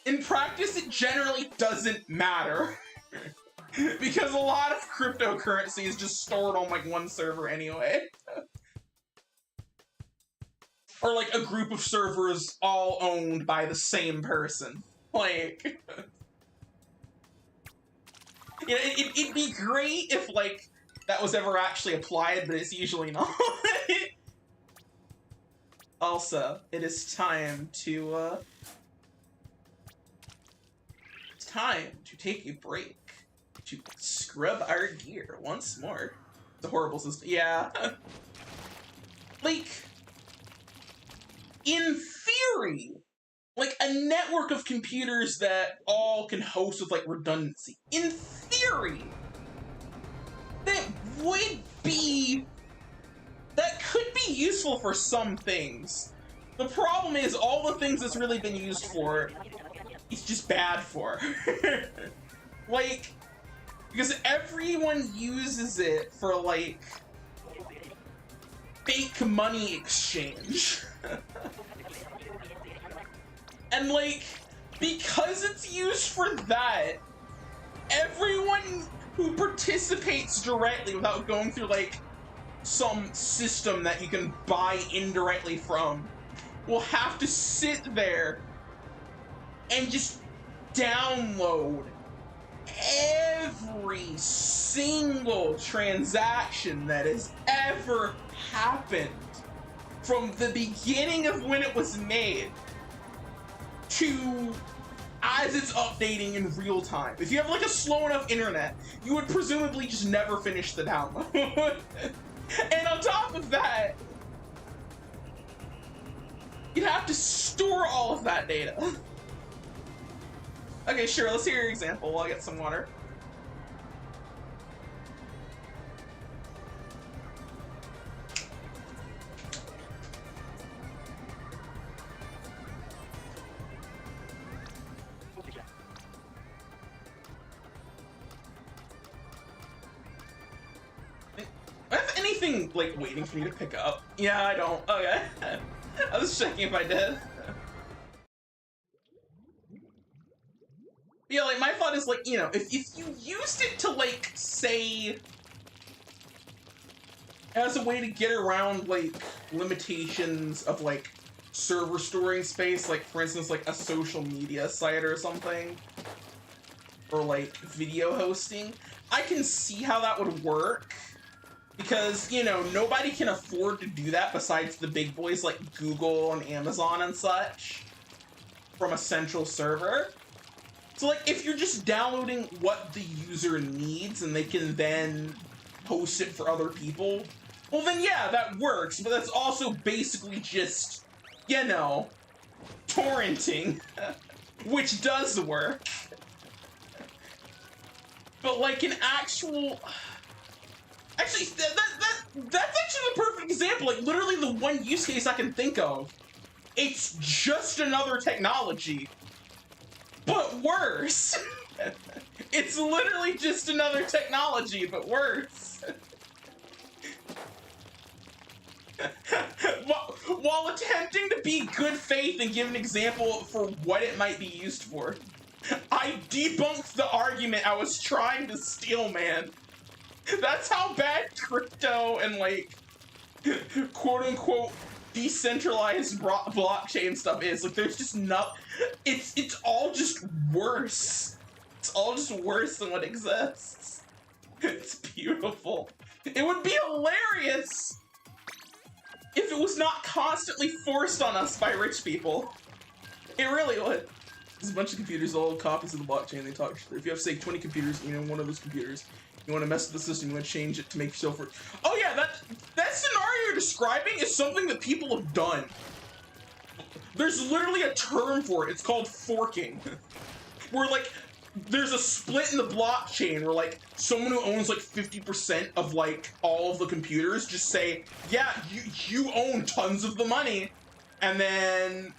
In practice, it generally doesn't matter. Because a lot of cryptocurrency is just stored on, like, one server anyway. Or, like, a group of servers all owned by the same person. Like... You know, it'd be great if, like, that was ever actually applied, but it's usually not. Also, it is time to, it's time to take a break. To scrub our gear once more. It's a horrible system. Yeah. Like, in theory, like, a network of computers that all can host with, like, redundancy. In theory, that would be... That could be useful for some things. The problem is, all the things it's really been used for, it's just bad for. Like, because everyone uses it for, like, fake money exchange. And, like, because it's used for that, everyone who participates directly without going through, like, some system that you can buy indirectly from will have to sit there and just download every single transaction that has ever happened from the beginning of when it was made to as it's updating in real time. If you have, like, a slow enough internet, you would presumably just never finish the download. And on top of that, you'd have to store all of that data. Okay, sure, let's hear your example while I get some water. Anything, like, waiting for me to pick up? Yeah, I don't. Okay. I was checking if I did. Yeah, like, my thought is, like, you know, if you used it to, like, say, as a way to get around, like, limitations of, like, server storing space, like, for instance, like, a social media site or something, or, like, video hosting, I can see how that would work. Because, you know, nobody can afford to do that besides the big boys like Google and Amazon and such from a central server. So, like, if you're just downloading what the user needs and they can then host it for other people, well then yeah, that works, but that's also basically just, you know, torrenting, which does work. But, like, an actual... Actually, that's actually the perfect example. Like, literally the one use case I can think of. It's just another technology but worse. It's literally just another technology, but worse. While attempting to be good faith and give an example for what it might be used for, I debunked the argument I was trying to steal, man. That's how bad crypto and, like, quote-unquote decentralized blockchain stuff is. Like, there's just it's all just worse. It's all just worse than what exists. It's beautiful. It would be hilarious if it was not constantly forced on us by rich people. It really would. There's a bunch of computers, all copies of the blockchain. They talk. If you have, say, 20 computers, you know, one of those computers, you want to mess with the system, you want to change it to make yourself work. Oh yeah, that scenario you're describing is something that people have done. There's literally a term for it. It's called forking. Where, like, there's a split in the blockchain where, like, someone who owns, like, 50% of, like, all of the computers just say, yeah, you own tons of the money, and then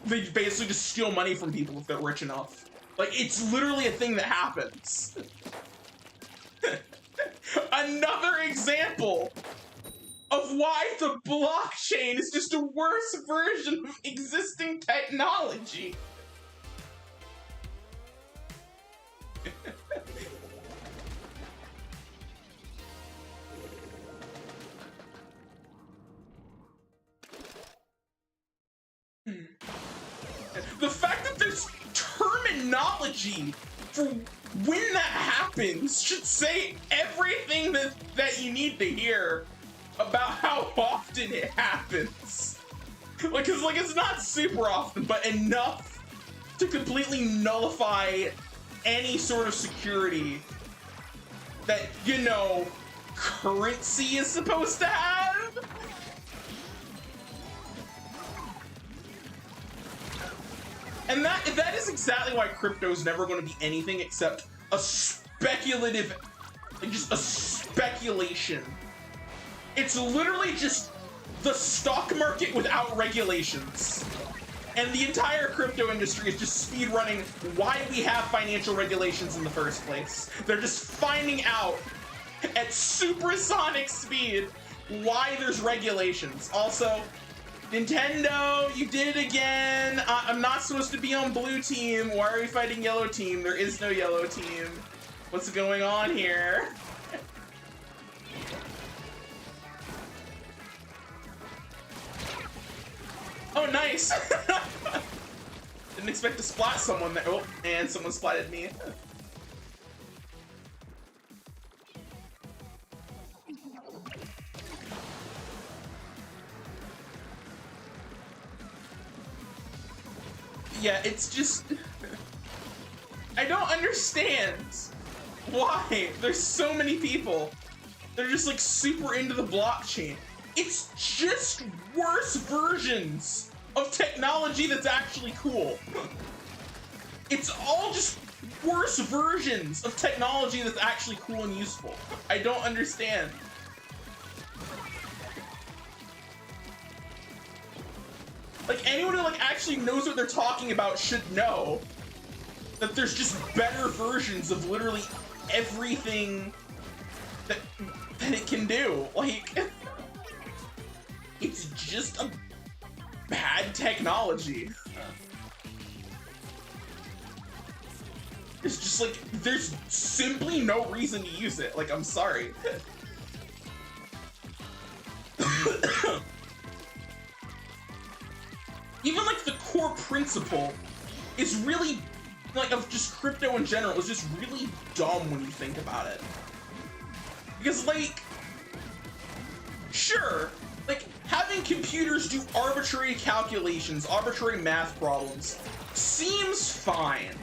they basically just steal money from people if they're rich enough. Like, it's literally a thing that happens. Another example of why the blockchain is just a worse version of existing technology. The fact that there's terminology for when that happens should say everything that you need to hear about how often it happens. Like, cause like it's not super often, but enough to completely nullify any sort of security that, you know, currency is supposed to have. And that is exactly why crypto is never going to be anything except a speculative, like just a speculation. It's literally just the stock market without regulations. And the entire crypto industry is just speedrunning why we have financial regulations in the first place. They're just finding out at supersonic speed why there's regulations. Also, Nintendo, you did it again. I'm not supposed to be on blue team. Why are we fighting yellow team? There is no yellow team. What's going on here? Oh, nice. Didn't expect to splat someone there. Oh, and someone splatted me. Yeah, it's just... I don't understand why there's so many people. They're just like super into the blockchain. It's just worse versions of technology that's actually cool. It's all just worse versions of technology that's actually cool and useful. I don't understand. Like, anyone who like actually knows what they're talking about should know that there's just better versions of literally everything that it can do. Like, it's just a bad technology. It's just like, there's simply no reason to use it. Like, I'm sorry. Even like the core principle is really, like, of just crypto in general is just really dumb when you think about it. Because, like, sure, like, having computers do arbitrary calculations, arbitrary math problems, seems fine.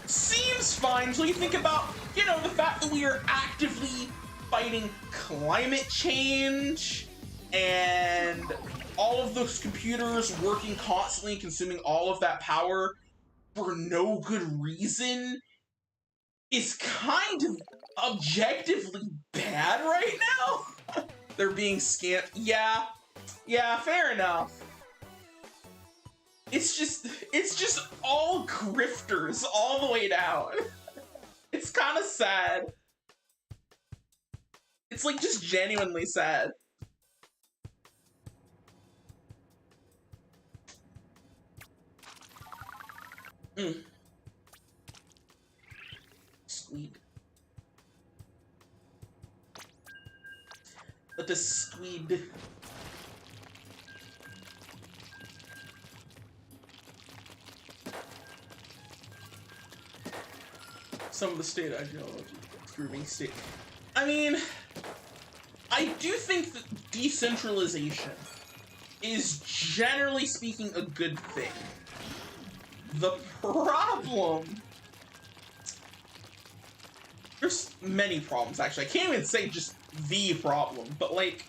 Seems fine until you think about, you know, the fact that we are actively fighting climate change and all of those computers working constantly and consuming all of that power for no good reason is kind of objectively bad right now. They're being scammed. Yeah, fair enough. It's just all grifters all the way down. It's kind of sad. It's like just genuinely sad. Squeed. Let us squeed. Some of the state ideology. Grooving state. I mean, I do think that decentralization is, generally speaking, a good thing. The problem... There's many problems, actually. I can't even say just the problem, but, like...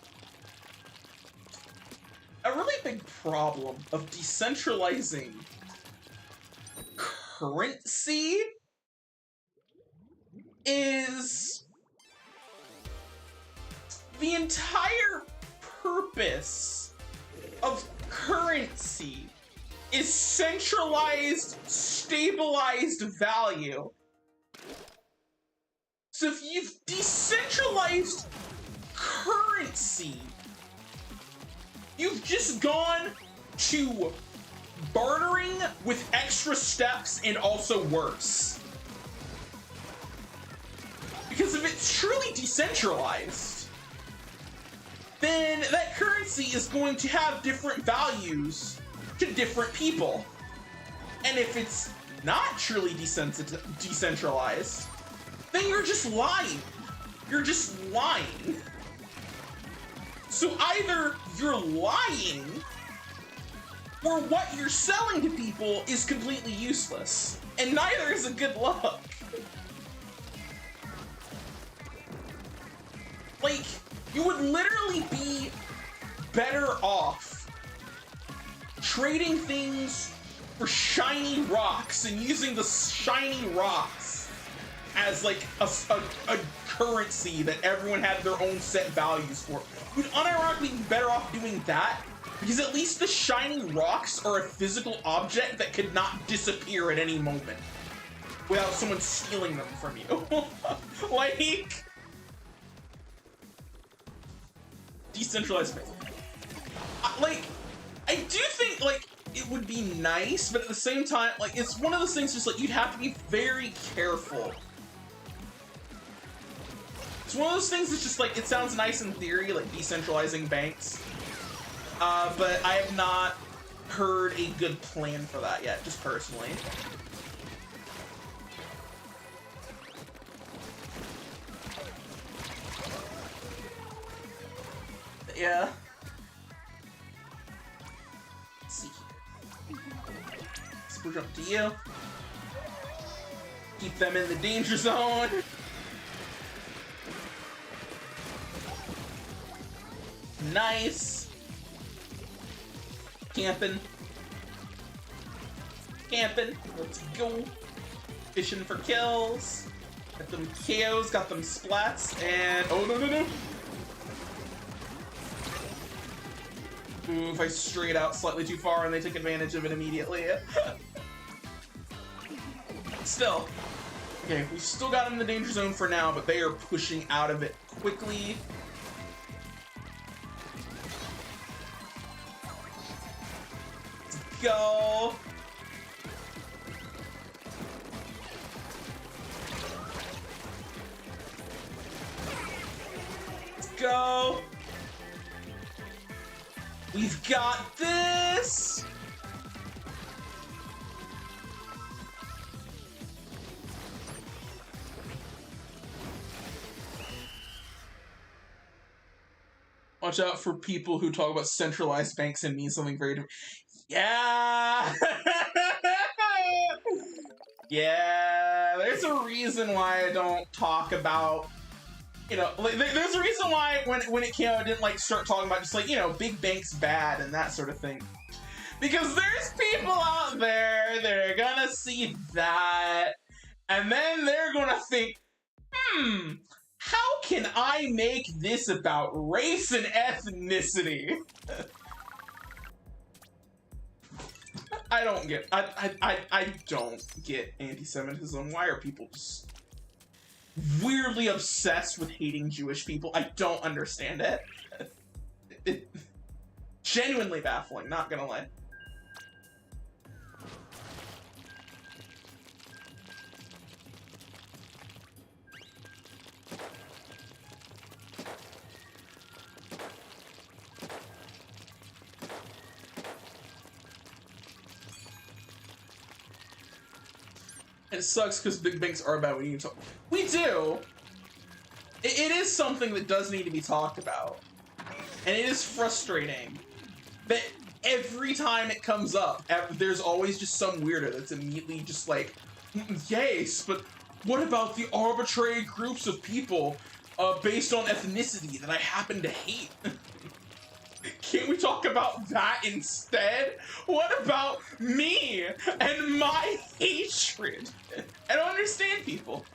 A really big problem of decentralizing currency is the entire purpose of currency is centralized, stabilized value. So if you've decentralized currency, you've just gone to bartering with extra steps and also worse. Because if it's truly decentralized, then that currency is going to have different values to different people. And if it's not truly decentralized, then you're just lying. You're just lying. So either you're lying, or what you're selling to people is completely useless. And neither is a good look. Like, you would literally be better off trading things for shiny rocks and using the shiny rocks as like a currency that everyone had their own set values for. You'd unironically be better off doing that, because at least the shiny rocks are a physical object that could not disappear at any moment without someone stealing them from you. Like... Decentralized space. Like, I do think, like, it would be nice, but at the same time, like, it's one of those things just, like, you'd have to be very careful. It's one of those things that's just, like, it sounds nice in theory, like, decentralizing banks. But I have not heard a good plan for that yet, just personally. Yeah. Let's see here. Super jump to you. Keep them in the danger zone. Nice. Camping. Camping. Let's go. Fishing for kills. Got them KOs, got them splats, and... Oh, no, no, no. Ooh, if I strayed out slightly too far and they took advantage of it immediately. Still. Okay, we still got them in the danger zone for now, but they are pushing out of it quickly. Let's go. Let's go. We've got this! Watch out for people who talk about centralized banks and mean something very different. Yeah! Yeah, there's a reason why I don't talk about... You know, like, there's a reason why when it came out, I didn't like start talking about just like, you know, big banks bad and that sort of thing. Because there's people out there that are gonna see that, and then they're gonna think, how can I make this about race and ethnicity? I don't get, I don't get anti-Semitism. Why are people just weirdly obsessed with hating Jewish people? I don't understand it. Genuinely baffling, not gonna lie. It sucks because big banks are bad. We need to talk. We do. It is something that does need to be talked about. And it is frustrating that every time it comes up, there's always just some weirdo that's immediately just like, yes, but what about the arbitrary groups of people based on ethnicity that I happen to hate? Can't we talk about that instead? What about me and my hatred? I don't understand people.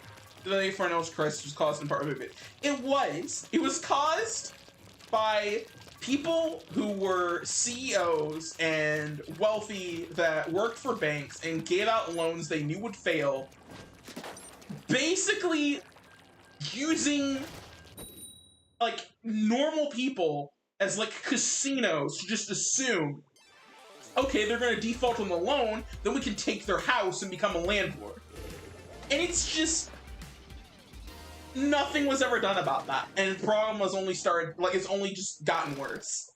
The Inferno's Christ was caused in part of it. It was caused by people who were CEOs and wealthy that worked for banks and gave out loans they knew would fail, basically using like normal people as like casinos to just assume, okay, they're gonna default on the loan, then we can take their house and become a landlord. And it's just, nothing was ever done about that. And the problem was only started, like, it's only just gotten worse.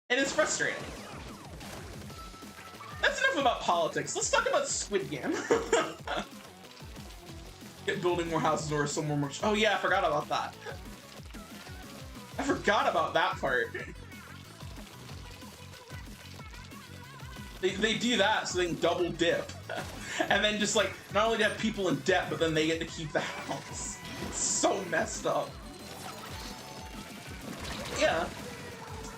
And it's frustrating. That's enough about politics. Let's talk about Squid Game. Get building more houses or some more. Oh yeah, I forgot about that. I forgot about that part. They do that so they can double dip. And then just like, not only to have people in debt, but then they get to keep the house. It's so messed up. Yeah.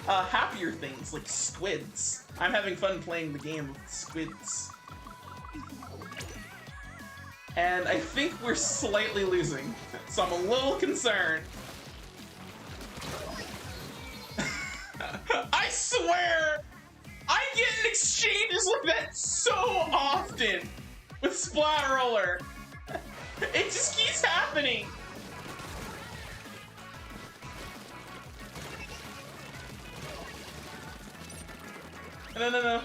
Happier things like squids. I'm having fun playing the game with squids. And I think we're slightly losing, so I'm a little concerned. I swear, I get in exchanges like that so often with Splat Roller. It just keeps happening. No.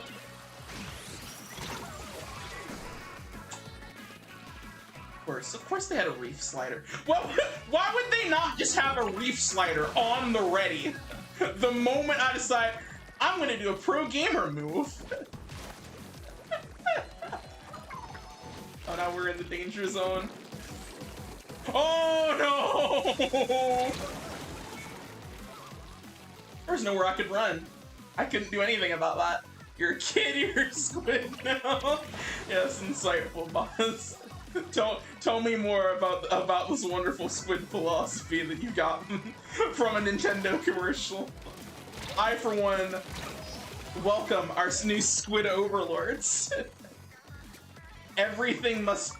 Of course they had a reef slider. Well, why would they not just have a reef slider on the ready? The moment I decide, I'm gonna do a pro gamer move. Oh, now we're in the danger zone. Oh no! There's nowhere I could run. I couldn't do anything about that. You're a kid, you're a squid now. Yes, insightful, boss. Tell me more about this wonderful squid philosophy that you got from a Nintendo commercial. I, for one, welcome our new squid overlords. Everything must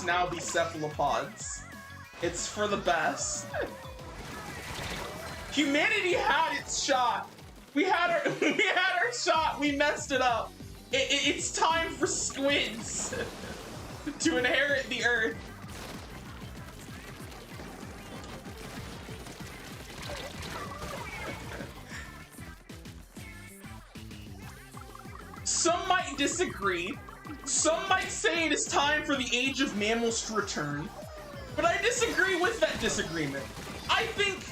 now be cephalopods. It's for the best. Humanity had its shot. We had our shot. We messed it up. It's time for squids to inherit the earth. Some might disagree. Some might say it is time for the age of mammals to return. But I disagree with that disagreement. I think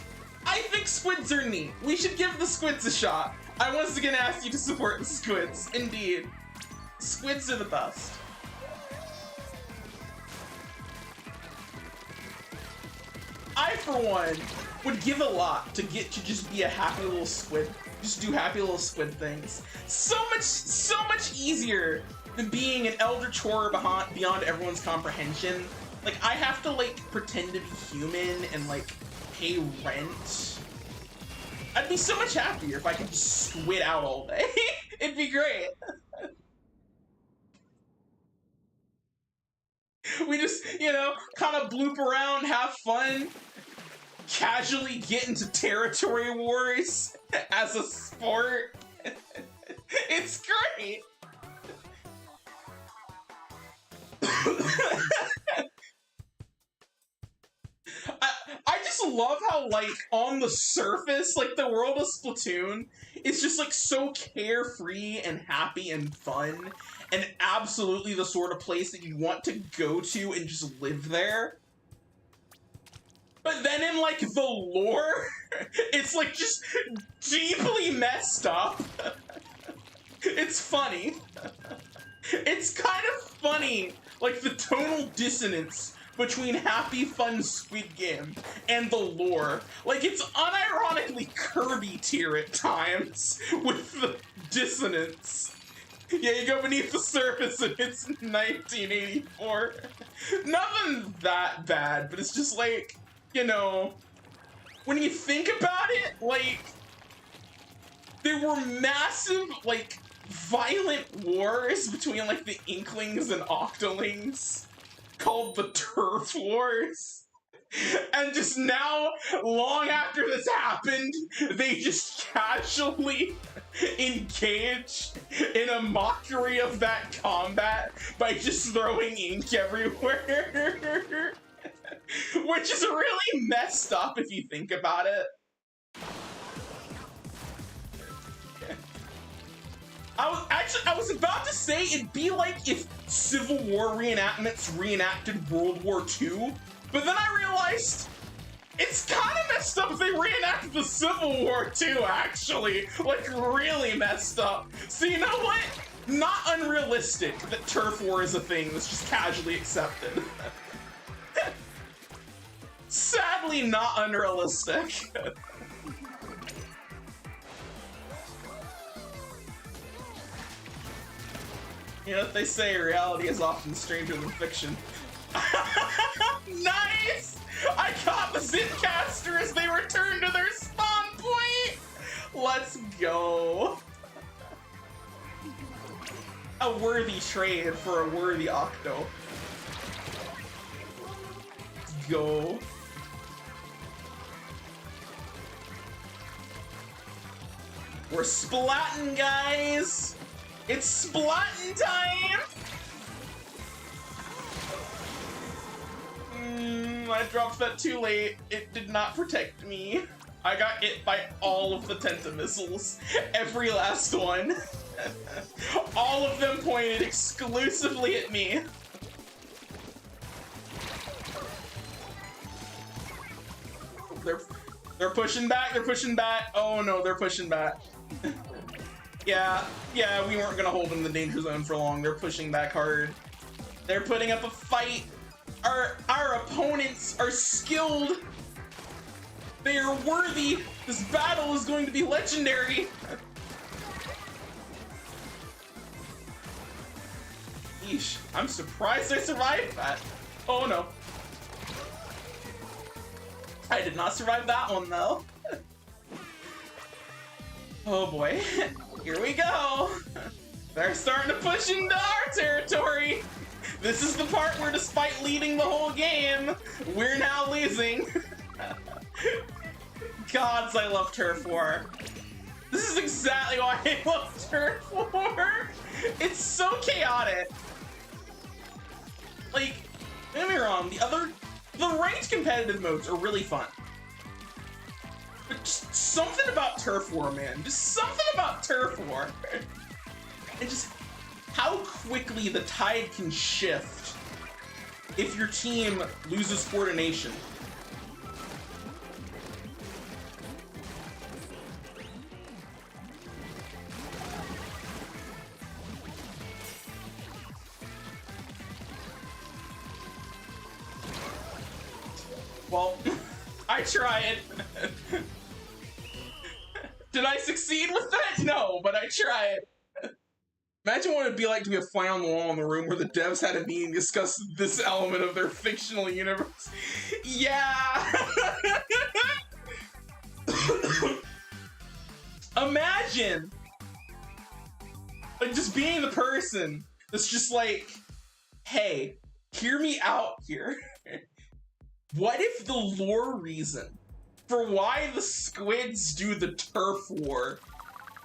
squids are neat. We should give the squids a shot. I once again ask you to support the squids. Indeed. Squids are the best. I, for one, would give a lot to get to just be a happy little squid. Just do happy little squid things. So much easier than being an elder chore beyond everyone's comprehension. Like, I have to, like, pretend to be human and, like, pay rent. I'd be so much happier if I could just squid out all day. It'd be great. We just, you know, kind of bloop around, have fun, casually get into territory wars as a sport. It's great. I just love how, like, on the surface, like, the world of Splatoon is just, like, so carefree and happy and fun, and absolutely the sort of place that you want to go to and just live there. But then in, like, the lore, it's, like, just deeply messed up. It's funny. It's kind of funny, like, the tonal dissonance between happy, fun Squid Game and the lore. Like, it's unironically Kirby tier at times with the dissonance. Yeah, you go beneath the surface and it's 1984. Nothing that bad, but it's just like, you know, when you think about it, like, there were massive, like, violent wars between, like, the Inklings and Octolings called the Turf Wars. And just now, long after this happened, they just casually engage in a mockery of that combat by just throwing ink everywhere. Which is really messed up if you think about it. I was about to say it'd be like if Civil War reenactments reenacted World War II, but then I realized it's kind of messed up if they reenact the Civil War too, actually. Like, really messed up. So you know what? Not unrealistic that turf war is a thing that's just casually accepted. Sadly, not unrealistic. You know what they say, reality is often stranger than fiction. Nice! I caught the Zipcaster as they return to their spawn point! Let's go. A worthy trade for a worthy Octo. Let's go. We're splatting, guys! It's splatting time! I dropped that too late. It did not protect me. I got hit by all of the Tentamissiles. Every last one. All of them pointed exclusively at me. They're pushing back, they're pushing back. Oh no, they're pushing back. Yeah, we weren't gonna hold them in the danger zone for long. They're pushing back hard. They're putting up a fight. Our opponents are skilled. They are worthy. This battle is going to be legendary. Yeesh, I'm surprised I survived that. Oh no. I did not survive that one though. Oh boy. Here we go! They're starting to push into our territory! This is the part where, despite leading the whole game, we're now losing. Gods, I love Turf War. This is exactly why I love Turf War! It's so chaotic! Like, don't get me wrong, the ranked competitive modes are really fun. But just something about Turf War, man. Just something about Turf War. And just how quickly the tide can shift if your team loses coordination. Well, I tried. Did I succeed with that? No, but I tried. Imagine what it'd be like to be a fly on the wall in the room where the devs had a meeting and discussed this element of their fictional universe. Yeah! Imagine! Like, just being the person that's just like, hey, hear me out here. What if the lore reason for why the squids do the turf war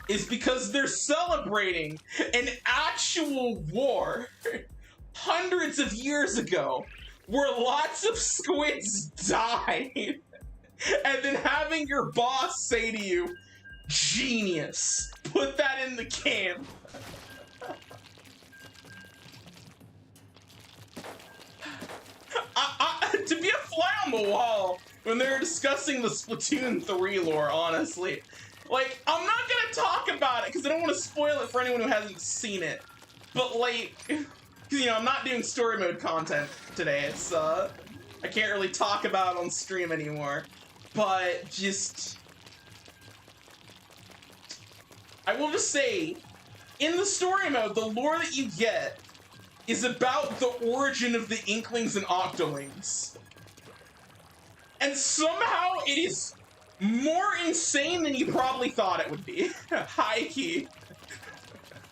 is because they're celebrating an actual war hundreds of years ago where lots of squids died, and then having your boss say to you, "Genius, put that in the can." To be a fly on the wall when they were discussing the Splatoon 3 lore, honestly. Like, I'm not gonna talk about it because I don't want to spoil it for anyone who hasn't seen it. But, like, you know, I'm not doing story mode content today. It's, I can't really talk about it on stream anymore. But, just... I will just say, in the story mode, the lore that you get is about the origin of the Inklings and Octolings. And somehow it is more insane than you probably thought it would be. High key.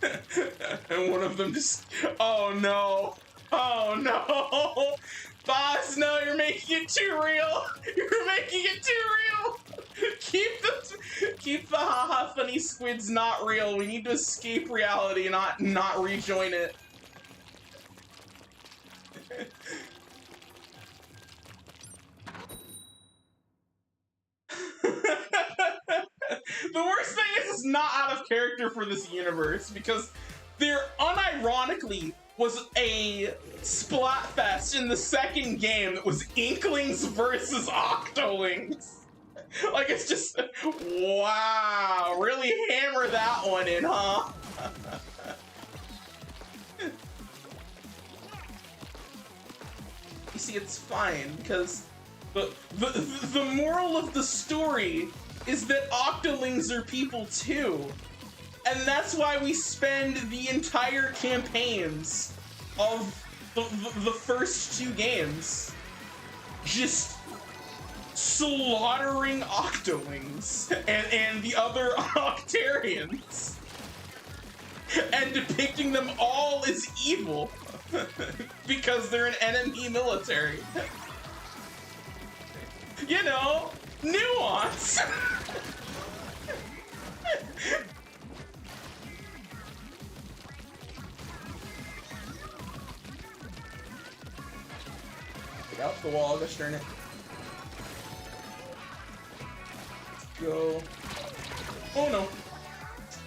And one of them just, oh no. Oh no. Boss, no, you're making it too real. You're making it too real. Keep the haha funny squids not real. We need to escape reality, not rejoin it. The worst thing is it's not out of character for this universe because there unironically was a Splatfest in the second game that was Inklings versus Octolings. Like, it's just, wow, really hammer that one in, huh? You see, it's fine because the moral of the story is that Octolings are people too. And that's why we spend the entire campaigns of the first two games just slaughtering Octolings and the other Octarians and depicting them all as evil because they're an enemy military. You know, nuance. Get out the wall, let's turn it. Go. Oh no.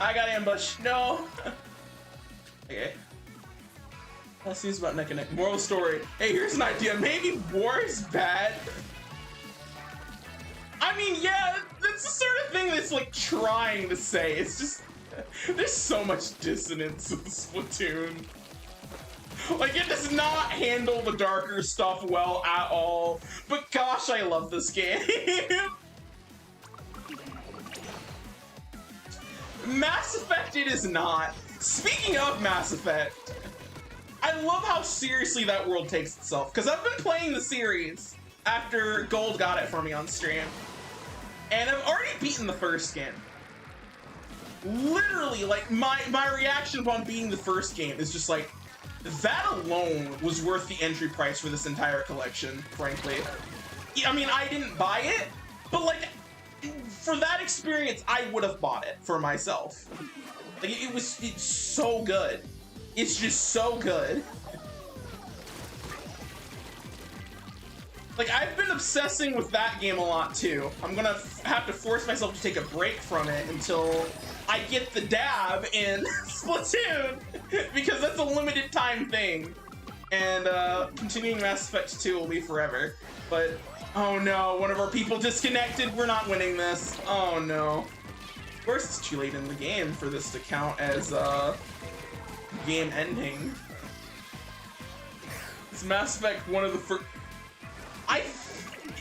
I got ambushed. No. Okay. That seems about neck and neck. Moral story. Hey, here's an idea. Maybe war is bad. I mean, yeah, that's the sort of thing that's like trying to say. It's just, there's so much dissonance with Splatoon. Like, it does not handle the darker stuff well at all. But gosh, I love this game. Mass Effect it is not. Speaking of Mass Effect, I love how seriously that world takes itself. Because I've been playing the series after Gold got it for me on stream. And I've already beaten the first game. Literally, like, my reaction upon beating the first game is just like, that alone was worth the entry price for this entire collection, frankly. I mean, I didn't buy it, but like, for that experience, I would have bought it for myself. Like, it's so good. It's just so good. Like, I've been obsessing with that game a lot, too. I'm gonna have to force myself to take a break from it until I get the dab in Splatoon, because that's a limited time thing. And, continuing Mass Effect 2 will be forever. But, oh no, one of our people disconnected. We're not winning this. Oh no. Of course, it's too late in the game for this to count as, game ending. Is Mass Effect one of the first...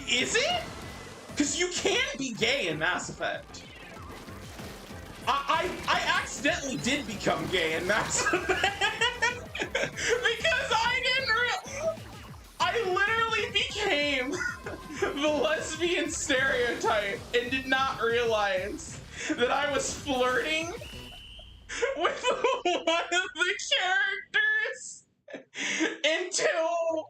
Is it? Because you can be gay in Mass Effect. I accidentally did become gay in Mass Effect. Because I literally became the lesbian stereotype and did not realize that I was flirting with one of the characters until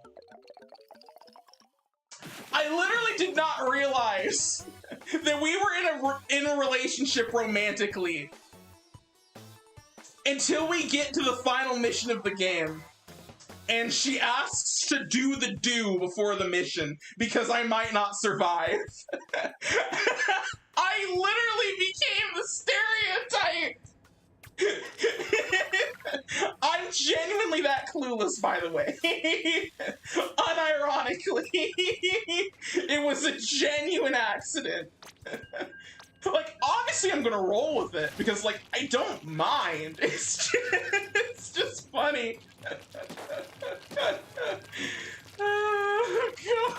I literally did not realize that we were in a relationship romantically until we get to the final mission of the game. And she asks to do the do before the mission because I might not survive. I literally became the stereotype. I'm genuinely that clueless, by the way. Unironically. It was a genuine accident. Like, obviously I'm gonna roll with it, because, like, I don't mind. It's just funny. Oh, God.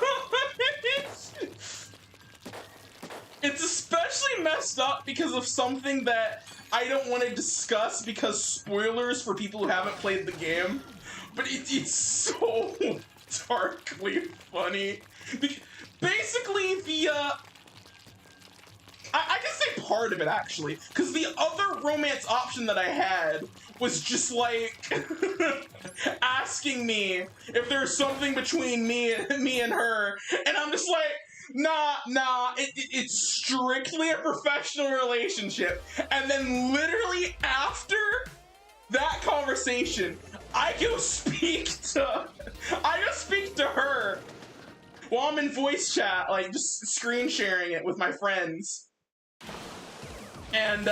It's especially messed up because of something that I don't want to discuss because spoilers for people who haven't played the game, but it's so darkly funny. Basically, I can say part of it, actually, because the other romance option that I had was just, like, asking me if there's something between me and her, and I'm just like, nah, it's strictly a professional relationship. And then literally after that conversation, I go speak to her while I'm in voice chat, like, just screen sharing it with my friends. And,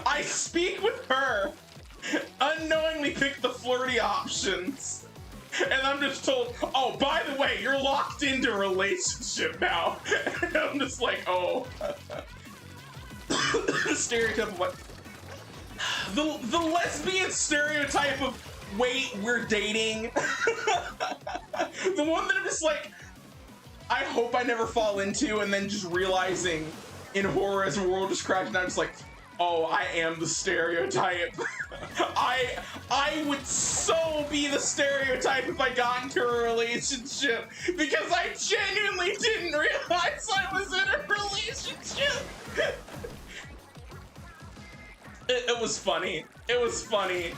I speak with her, unknowingly pick the flirty options, and I'm just told, oh, by the way, you're locked into a relationship now. And I'm just like, oh. The stereotype of what? The lesbian stereotype of, wait, we're dating. The one that I'm just like, I hope I never fall into, and then just realizing in horror as the world just crashed, and I'm just like, oh, I am the stereotype. I would so be the stereotype if I got into a relationship, because I genuinely didn't realize I was in a relationship. It was funny. It was funny.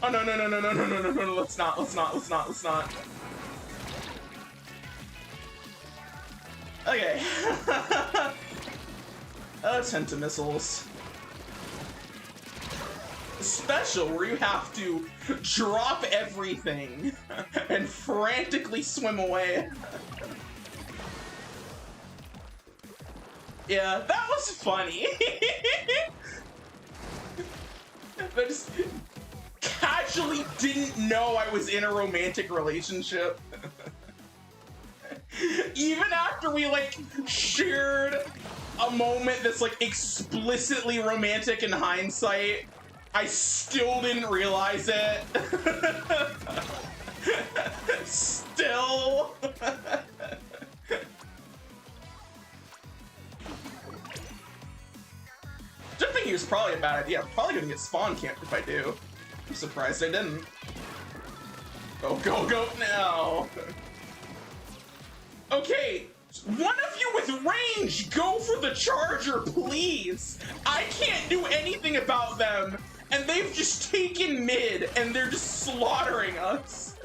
Oh, no, let's not. Okay. Tenta missiles. Special, where you have to drop everything and frantically swim away. Yeah, that was funny. I just casually didn't know I was in a romantic relationship. Even after we, like, shared a moment that's, like, explicitly romantic in hindsight, I still didn't realize it. Still. Jumping here is probably a bad idea. I'm probably gonna get spawn camped if I do. I'm surprised I didn't. Go now. Okay, one of you with range, go for the charger, please. I can't do anything about them, and they've just taken mid, and they're just slaughtering us.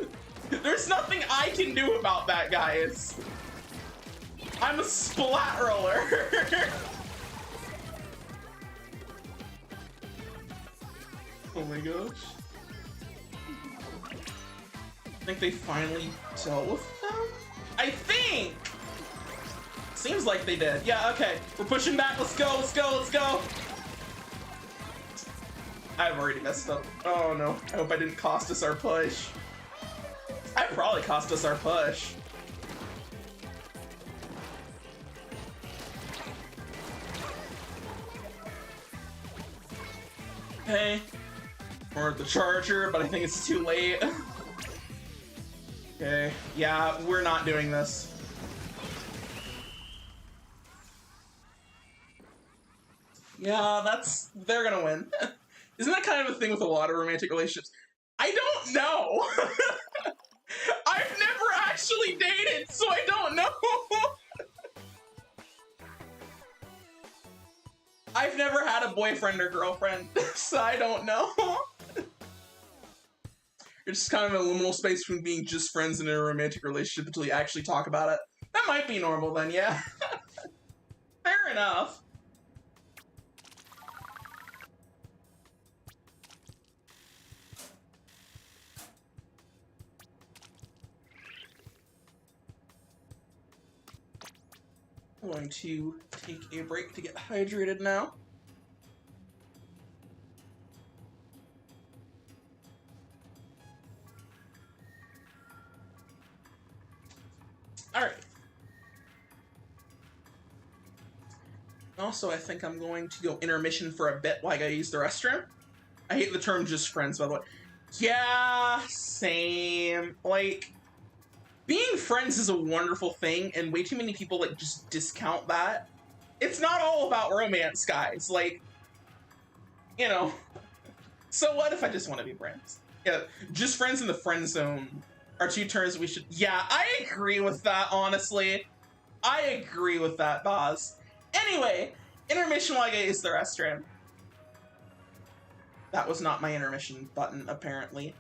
There's nothing I can do about that, guys. I'm a splat roller. Oh my gosh. I think they finally dealt with them? I think! Seems like they did. Yeah, okay. We're pushing back. Let's go. I've already messed up. Oh no. I hope I didn't cost us our push. I probably cost us our push. Okay. We're at the charger, but I think it's too late. Okay. Yeah, we're not doing this. Yeah, they're gonna win. Isn't that kind of a thing with a lot of romantic relationships? I don't know. I've never actually dated, so I don't know. I've never had a boyfriend or girlfriend, so I don't know. It's just kind of a liminal space between being just friends and in a romantic relationship until you actually talk about it. That might be normal then, yeah. Fair enough. I'm going to take a break to get hydrated now. Alright. Also, I think I'm going to go intermission for a bit while I use the restroom. I hate the term just friends, by the way. Yeah, same. Like, being friends is a wonderful thing, and way too many people, like, just discount that. It's not all about romance, guys. Like, you know, so what if I just want to be friends? Yeah, just friends in the friend zone are two terms we should... Yeah, I agree with that, honestly. I agree with that, Boz. Anyway, intermission while I get used to the restroom. That was not my intermission button, apparently.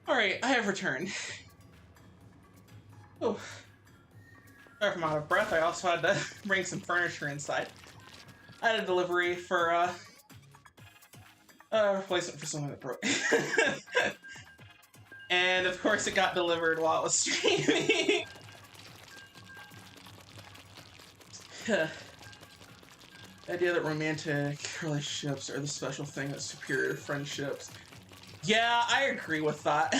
Alright, I have returned. Oh. Sorry if I'm out of breath, I also had to bring some furniture inside. I had a delivery for, replacement for something that broke. And of course it got delivered while it was streaming. The idea that romantic relationships are the special thing that's superior to friendships. Yeah, I agree with that.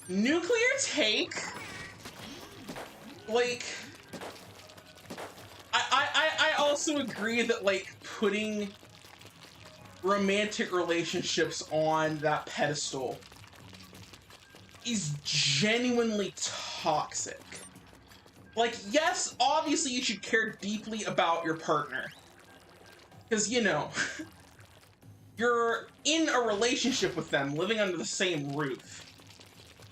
Nuclear take? Like... I also agree that, like, putting romantic relationships on that pedestal is genuinely toxic. Like, yes, obviously you should care deeply about your partner. Because, you know, you're in a relationship with them, living under the same roof.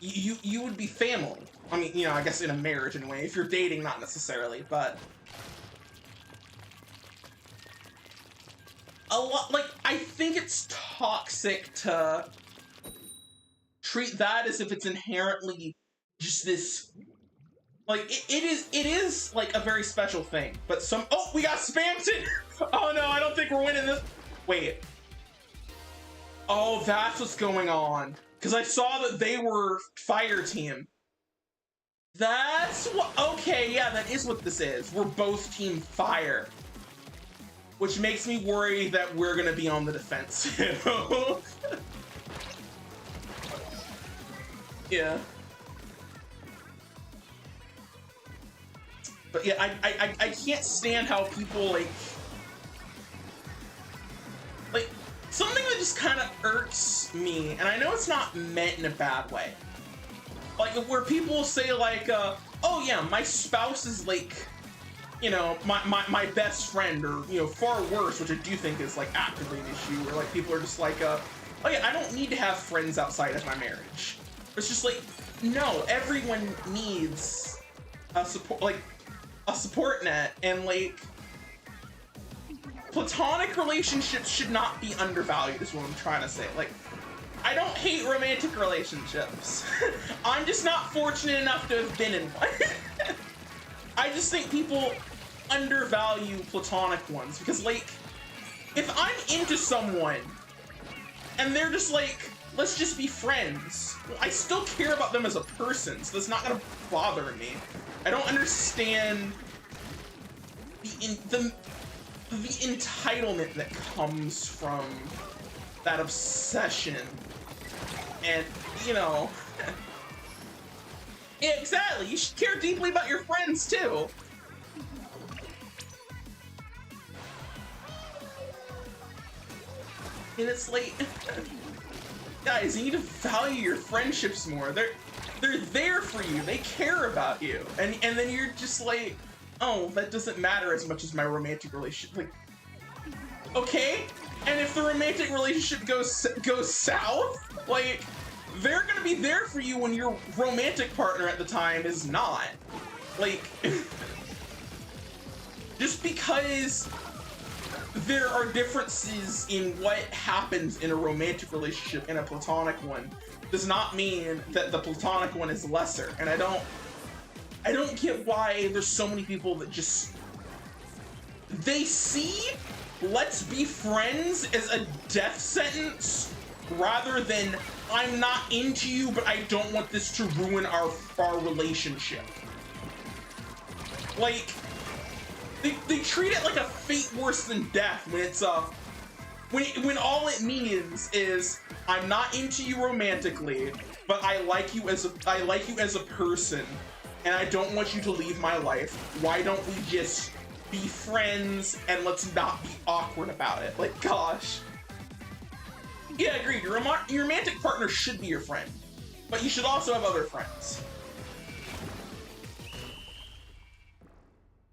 You would be family. I mean, you know, I guess in a marriage in a way. If you're dating, not necessarily, but... like, I think it's toxic to treat that as if it's inherently just this, Like, it is like a very special thing, but oh, we got spammed it! Oh no, I don't think we're winning this. Wait. Oh, that's what's going on. Because I saw that they were fire team. That's what, okay, yeah, that is what this is. We're both team fire. Which makes me worry that we're gonna be on the defensive. Yeah. But yeah, I can't stand how people like something that just kind of irks me, and I know it's not meant in a bad way. Like where people say like, oh yeah, my spouse is like, you know, my best friend, or you know, far worse, which I do think is like actively an issue, where like people are just like, oh yeah, I don't need to have friends outside of my marriage. It's just like, no, everyone needs a support net, and like platonic relationships should not be undervalued is what I'm trying to say. Like, I don't hate romantic relationships. I'm just not fortunate enough to have been in one. I just think people undervalue platonic ones, because like, if I'm into someone and they're just like, let's just be friends, well, I still care about them as a person, so that's not gonna bother me. I don't understand the entitlement that comes from that obsession. And, you know, yeah, exactly, you should care deeply about your friends too. And it's like, guys, you need to value your friendships more. They're there for you. They care about you. And then you're just like, oh, that doesn't matter as much as my romantic relationship. Like, okay. And if the romantic relationship goes south, like, they're gonna be there for you when your romantic partner at the time is not. Like, just because there are differences in what happens in a romantic relationship and a platonic one does not mean that the platonic one is lesser. And I don't get why there's so many people that just, they see let's be friends as a death sentence rather than I'm not into you, but I don't want this to ruin our relationship. Like, they treat it like a fate worse than death when it's when all it means is I'm not into you romantically, but I like you as a person, and I don't want you to leave my life. Why don't we just be friends and let's not be awkward about it? Like, gosh. Yeah, I agree. Your romantic partner should be your friend, but you should also have other friends.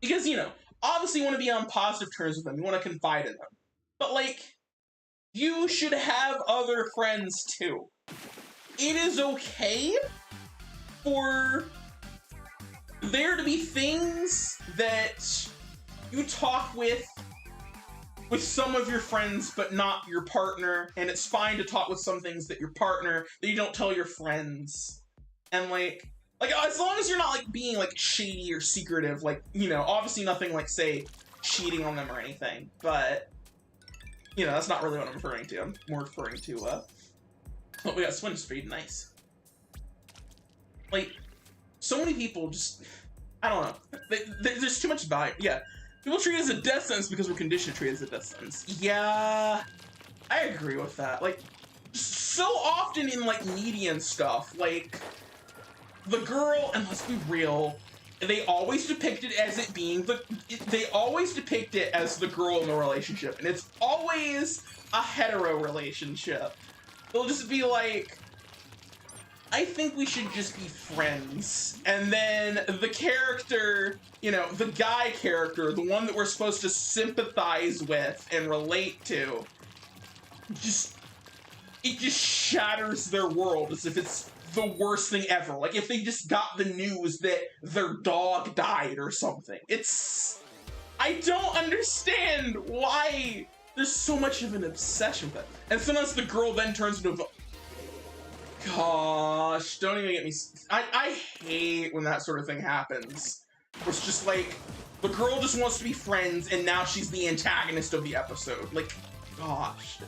Because, you know, obviously you want to be on positive terms with them. You want to confide in them. But, like, you should have other friends, too. It is okay for there to be things that you talk with some of your friends, but not your partner. And it's fine to talk with some things that your partner, that you don't tell your friends. And, like, as long as you're not, like, being, like, shady or secretive, like, you know, obviously nothing like, say, cheating on them or anything, but, you know, that's not really what I'm referring to. I'm more referring to, oh, we got swim speed, nice. Like, so many people just, I don't know, there's too much value. Yeah, people treat it as a death sentence because we're conditioned to treat it as a death sentence. Yeah, I agree with that. Like, so often in, like, media and stuff, like, the girl, and let's be real, they always depict it as it being they always depict it as the girl in the relationship, and it's always a hetero relationship. They'll just be like, I think we should just be friends. And then the character, you know, the guy character, the one that we're supposed to sympathize with and relate to, it just shatters their world as if it's the worst thing ever. Like if they just got the news that their dog died or something. I don't understand why there's so much of an obsession with it. And sometimes the girl then turns into Gosh, don't even get me. I hate when that sort of thing happens. Where it's just like, the girl just wants to be friends, and now she's the antagonist of the episode. Like, gosh.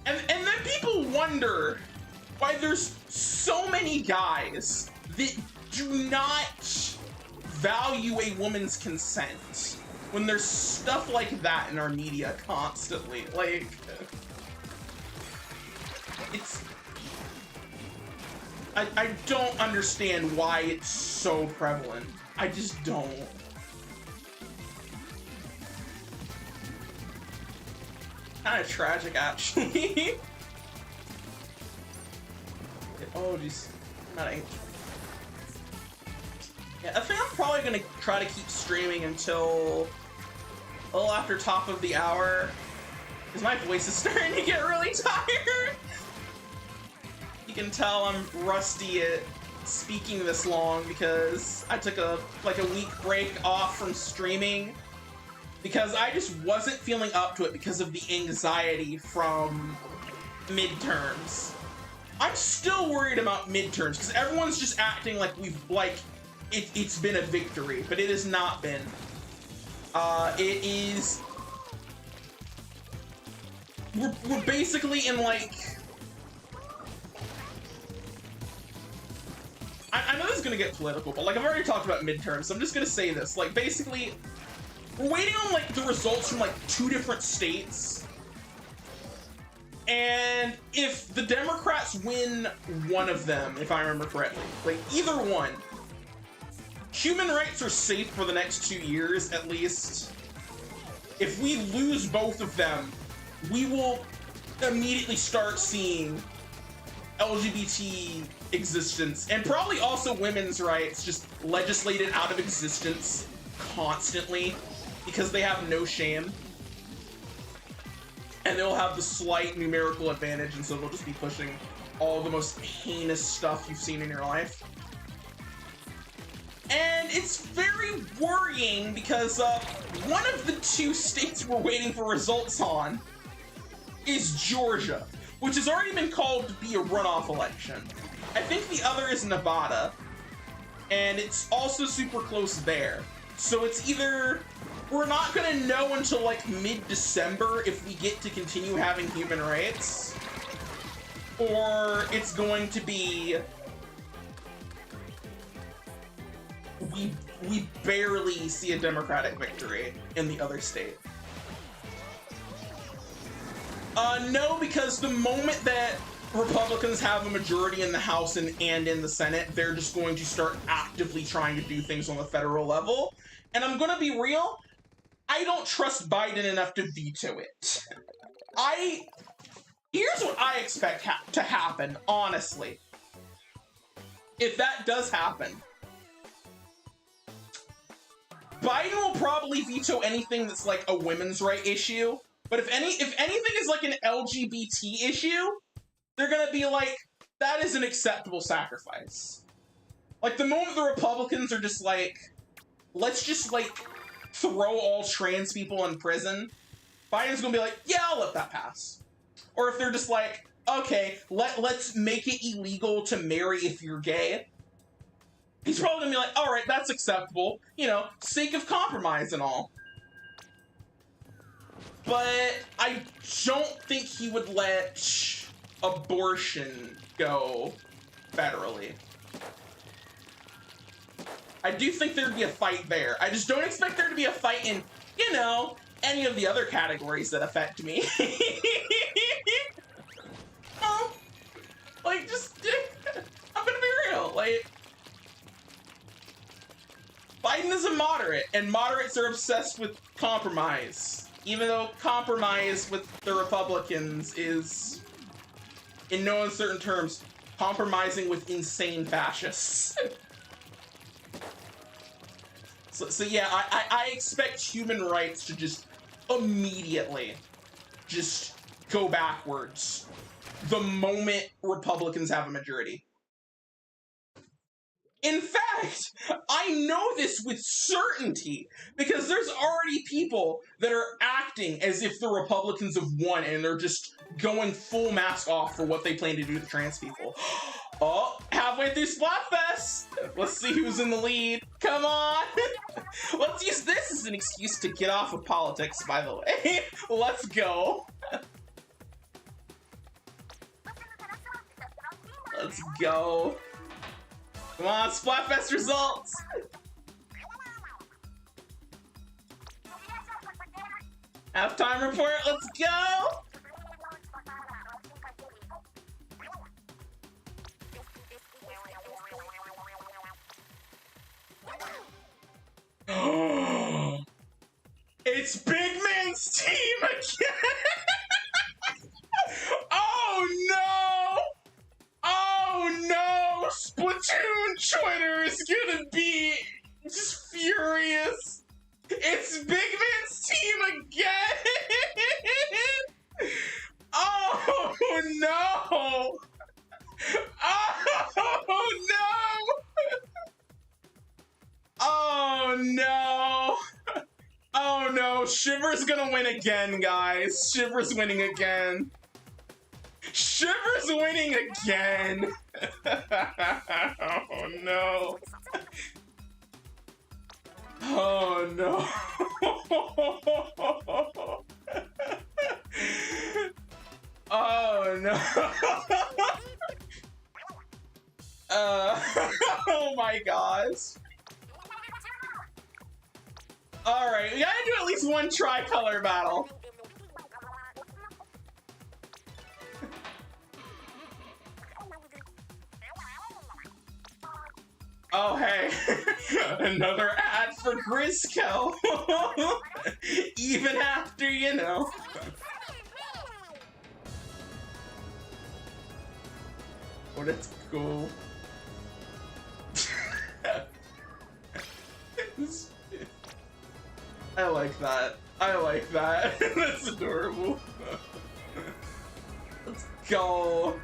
And then people wonder why there's so many guys that do not value a woman's consent when there's stuff like that in our media constantly. Like, it's... I don't understand why it's so prevalent. I just don't. Kind of tragic, actually. Oh, jeez. I'm not angry. Yeah, I think I'm probably gonna try to keep streaming until a little after top of the hour, because my voice is starting to get really tired. You can tell I'm rusty at speaking this long because I took a week break off from streaming because I just wasn't feeling up to it because of the anxiety from midterms. I'm still worried about midterms because everyone's just acting like it's been a victory, but it has not been. It is... We're basically in, like... I know this is gonna get political, but, like, I've already talked about midterms, so I'm just gonna say this. Like, basically, we're waiting on, like, the results from, like, 2 different states. And if the Democrats win one of them, if I remember correctly, like, either one, human rights are safe for the next 2 years, at least. If we lose both of them, we will immediately start seeing LGBT existence, and probably also women's rights, just legislated out of existence constantly, because they have no shame. And they'll have the slight numerical advantage, and so they'll just be pushing all the most heinous stuff you've seen in your life. And it's very worrying because one of the 2 states we're waiting for results on is Georgia, which has already been called to be a runoff election. I think the other is Nevada, and it's also super close there. So it's either we're not gonna know until like mid-December if we get to continue having human rights, or it's going to be we barely see a Democratic victory in the other state. No, because the moment that Republicans have a majority in the House and in the Senate, they're just going to start actively trying to do things on the federal level. And I'm gonna be real, I don't trust Biden enough to veto it. Here's what I expect to happen, honestly. If that does happen, Biden will probably veto anything that's like a women's right issue. But if anything is like an LGBT issue, they're gonna be like, that is an acceptable sacrifice. Like, the moment the Republicans are just like, let's just like throw all trans people in prison, Biden's gonna be like, yeah, I'll let that pass. Or if they're just like, okay, let's make it illegal to marry if you're gay, he's probably gonna be like, all right, that's acceptable, you know, sake of compromise and all. But I don't think he would let abortion go federally. I do think there'd be a fight there. I just don't expect there to be a fight in, you know, any of the other categories that affect me. Like, just, I'm gonna be real, like, Biden is a moderate, and moderates are obsessed with compromise. Even though compromise with the Republicans is, in no uncertain terms, compromising with insane fascists. So yeah, I expect human rights to just immediately just go backwards the moment Republicans have a majority. In fact, I know this with certainty because there's already people that are acting as if the Republicans have won and they're just going full mask off for what they plan to do to trans people. Oh, halfway through Splatfest! Let's see who's in the lead. Come on! Let's use this as an excuse to get off of politics, by the way. Let's go. Let's go. Come on, Splatfest results! Halftime report, let's go! It's Big Man's team again! Oh no! Oh no! Splatoon Twitter is gonna be just furious! It's Big Man's team again! Oh no! Oh no! Oh no! Oh no, Shiver's gonna win again, guys. Shiver's winning again. Shiver's winning again! Oh no. Oh no. Oh no. Oh my gosh. Alright, we gotta do at least one tricolor battle. Oh hey, another ad for Grisco. Even after, you know. Oh, let's go. I like that. I like that. That's adorable. Let's go.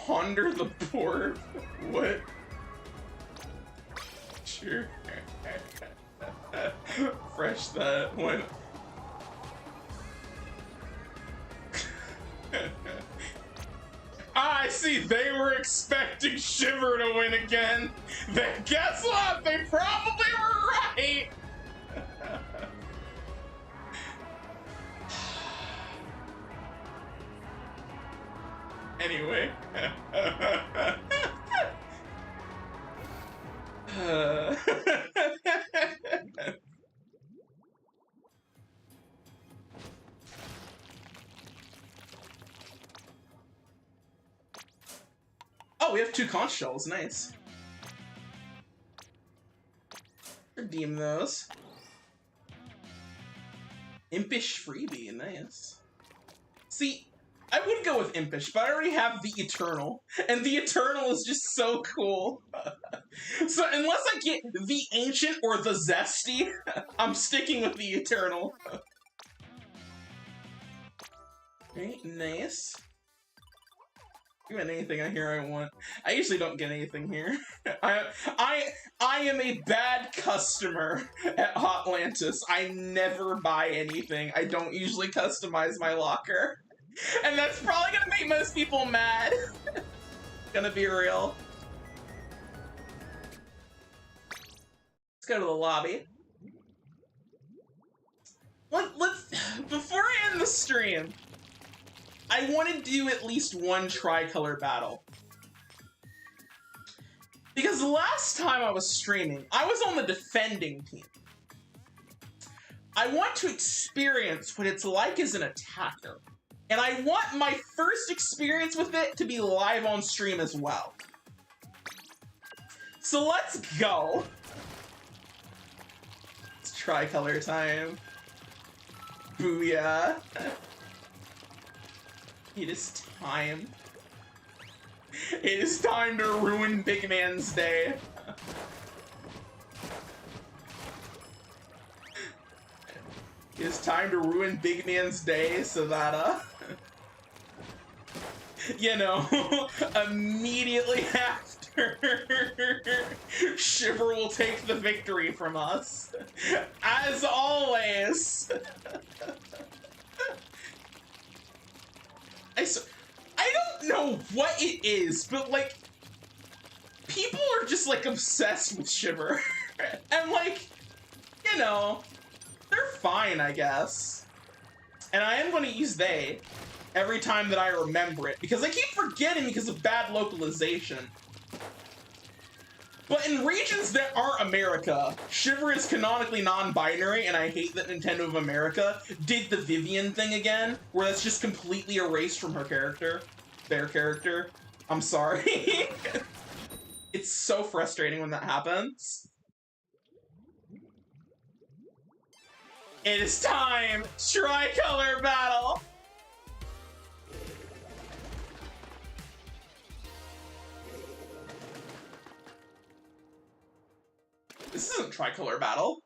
Ponder the board? What? Sure. Fresh that one. I see, they were expecting Shiver to win again. Then guess what? They probably were right. Anyway. Oh, we have 2 conch shells. Nice. Redeem those. Impish freebie. Nice. See, I would go with Impish, but I already have the Eternal. And the Eternal is just so cool. So unless I get the Ancient or the Zesty, I'm sticking with the Eternal. Okay, nice. Get anything I hear I want. I usually don't get anything here. I am a bad customer at Hotlantis. I never buy anything. I don't usually customize my locker. And that's probably gonna make most people mad. Gonna be real. Let's go to the lobby. Let's before I end the stream, I want to do at least one tricolor battle. Because the last time I was streaming, I was on the defending team. I want to experience what it's like as an attacker. And I want my first experience with it to be live on stream as well. So let's go. It's tricolor time. Booyah. It is time. It is time to ruin Big Man's day. It is time to ruin Big Man's day so that, You know, immediately after, Shiver will take the victory from us. As always. I don't know what it is, but like, people are just like obsessed with Shiver. And like, you know, they're fine, I guess. And I am going to use they every time that I remember it, because I keep forgetting because of bad localization. But in regions that aren't America, Shiver is canonically non-binary, and I hate that Nintendo of America did the Vivian thing again, where that's just completely erased from her character. Their character. I'm sorry. It's so frustrating when that happens. It is time! Tricolor battle! This isn't tricolor battle.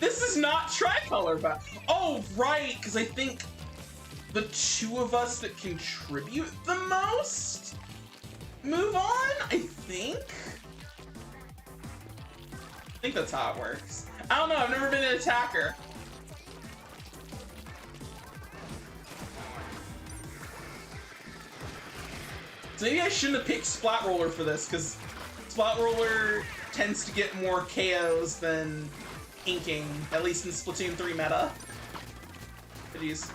This is not tricolor battle. Oh, right, because I think the two of us that contribute the most move on, I think? I think that's how it works. I don't know, I've never been an attacker. So maybe I shouldn't have picked Splat Roller for this, because Splat Roller tends to get more KOs than inking, at least in Splatoon 3 meta. Jeez.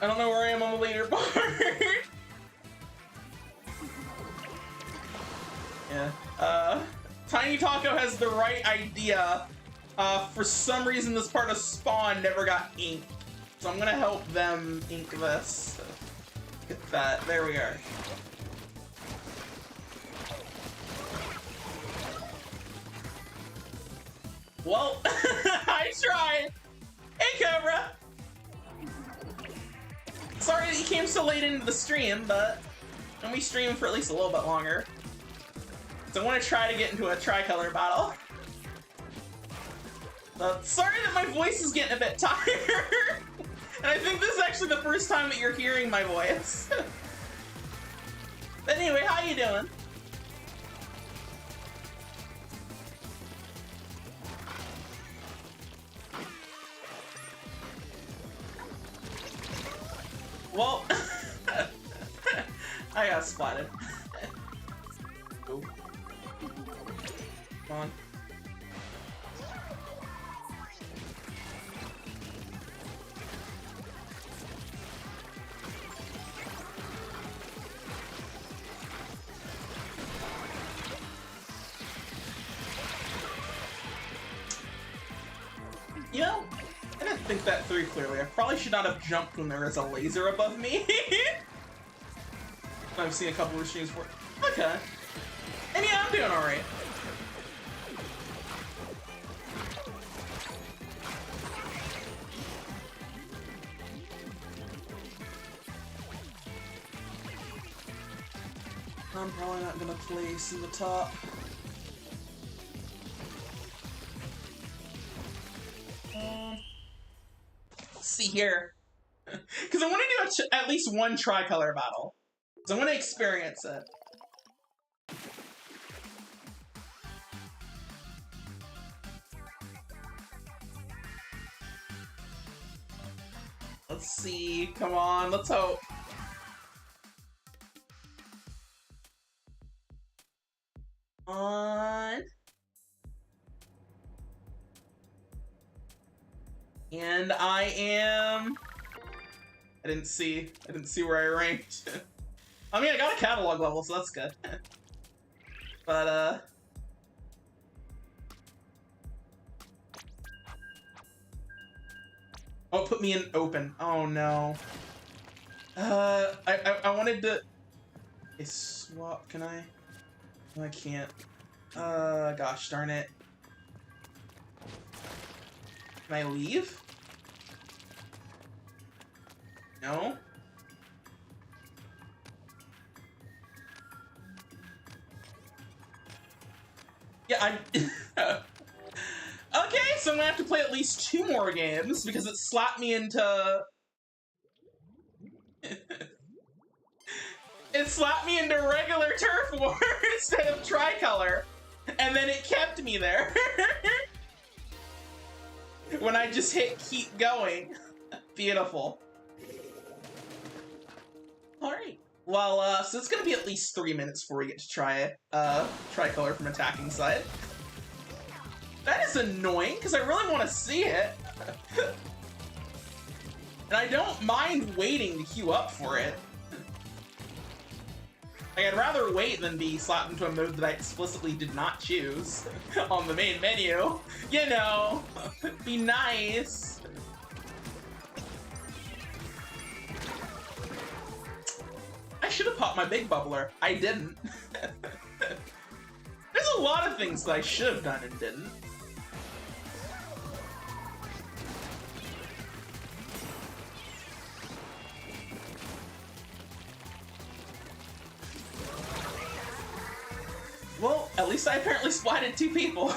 I don't know where I am on the leaderboard. Yeah. Tiny Taco has the right idea. For some reason, this part of Spawn never got inked. So I'm gonna help them ink this. Get that. There we are. Well, I tried. Hey, Cobra. Sorry that you came so late into the stream, but let me stream for at least a little bit longer. So I want to try to get into a tricolor battle. Sorry that my voice is getting a bit tired. And I think this is actually the first time that you're hearing my voice. But anyway, how you doing? Well, I got splatted. Ooh. Come on. You know, I didn't think that through clearly. I probably should not have jumped when there is a laser above me. I've seen a couple of streams for it. Okay. And yeah, I'm doing alright. I'm probably not gonna place in the top. Let's see here. Because I want to do at least one tricolor battle. So I want to experience it. Let's see. Come on, let's hope. On. And I am... I didn't see where I ranked. I mean, I got a catalog level, so that's good. But, oh, put me in open. Oh, no. I wanted to... Okay, swap, can I? No, I can't. Gosh darn it. Can I leave? No? Yeah, I... Okay, so I'm gonna have to play at least 2 more games, because it slapped me into... It slapped me into regular Turf War instead of Tricolor, and then it kept me there. When I just hit keep going. Beautiful. Alright. Well, so it's gonna be at least 3 minutes before we get to try it. Tricolor from attacking side. That is annoying, because I really want to see it. And I don't mind waiting to queue up for it. Like, I'd rather wait than be slapped into a mode that I explicitly did not choose on the main menu. You know, be nice. I should have popped my big bubbler. I didn't. There's a lot of things that I should have done and didn't. Well, at least I apparently splatted 2 people.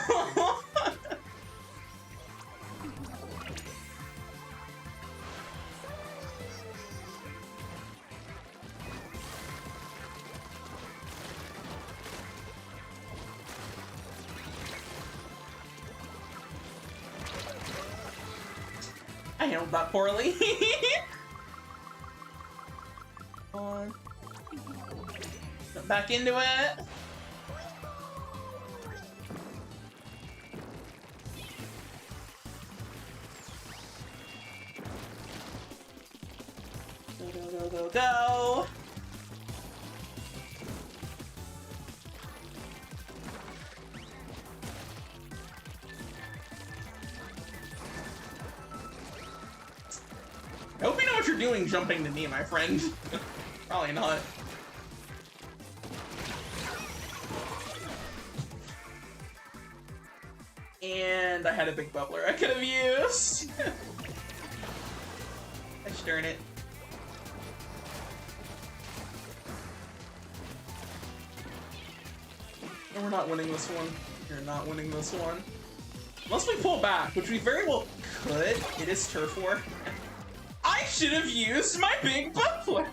I handled that poorly. On. Back into it. Go! I hope you know what you're doing jumping to me, my friend. Probably not. And I had a big bubbler I could have used. Gosh darn it. No, we're not winning this one. You're not winning this one. Unless we pull back, which we very well could. It is Turf War. I should have used my big bubbler!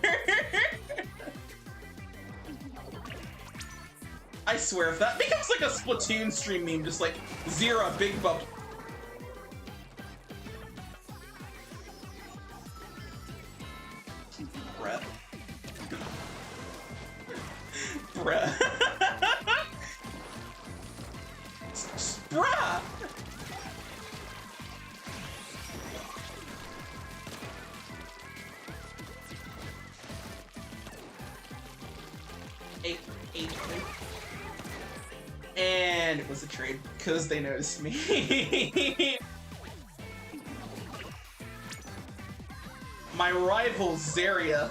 I swear, if that becomes like a Splatoon stream meme, just like, Zero big bubble. Bruh. Bruh. Bruh! Eight. And it was a trade, because they noticed me. My rival, Zaria.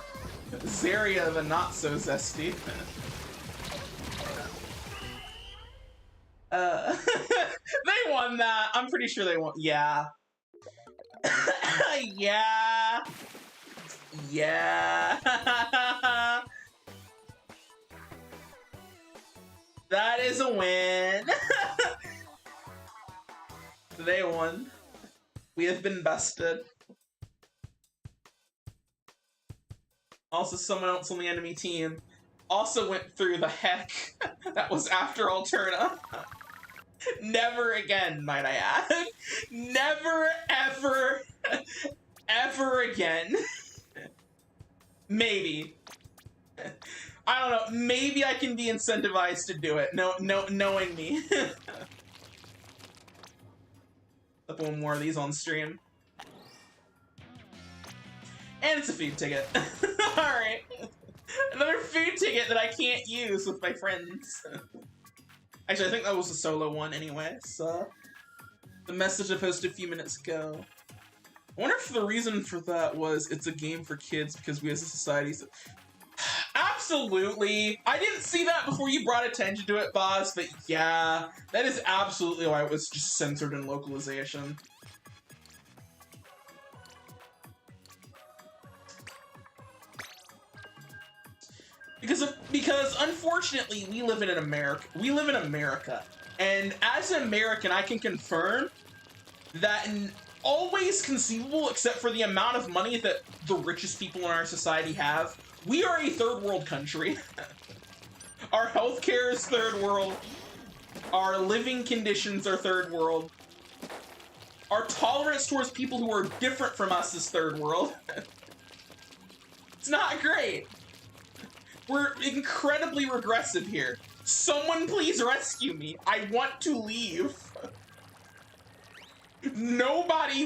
Zaria the not-so-zesty. They won that. I'm pretty sure they won. Yeah. Yeah. Yeah. That is a win. They won. We have been bested. Also, someone else on the enemy team also went through the heck that was after Alterna. Never again, might I add. Never, ever, ever again. Maybe. I don't know, maybe I can be incentivized to do it, knowing me. Up one more of these on stream. And it's a food ticket. Alright. Another food ticket that I can't use with my friends. Actually, I think that was a solo one anyway, so... The message I posted a few minutes ago. I wonder if the reason for that was it's a game for kids because we as a society... absolutely. I didn't see that before you brought attention to it, Boz, but yeah, that is absolutely why it was just censored in localization. Because unfortunately we live in America. We live in America. And as an American, I can confirm that in always conceivable, except for the amount of money that the richest people in our society have, we are a third world country. Our healthcare is third world. Our living conditions are third world. Our tolerance towards people who are different from us is third world. It's not great. We're incredibly regressive here. Someone please rescue me. I want to leave. Nobody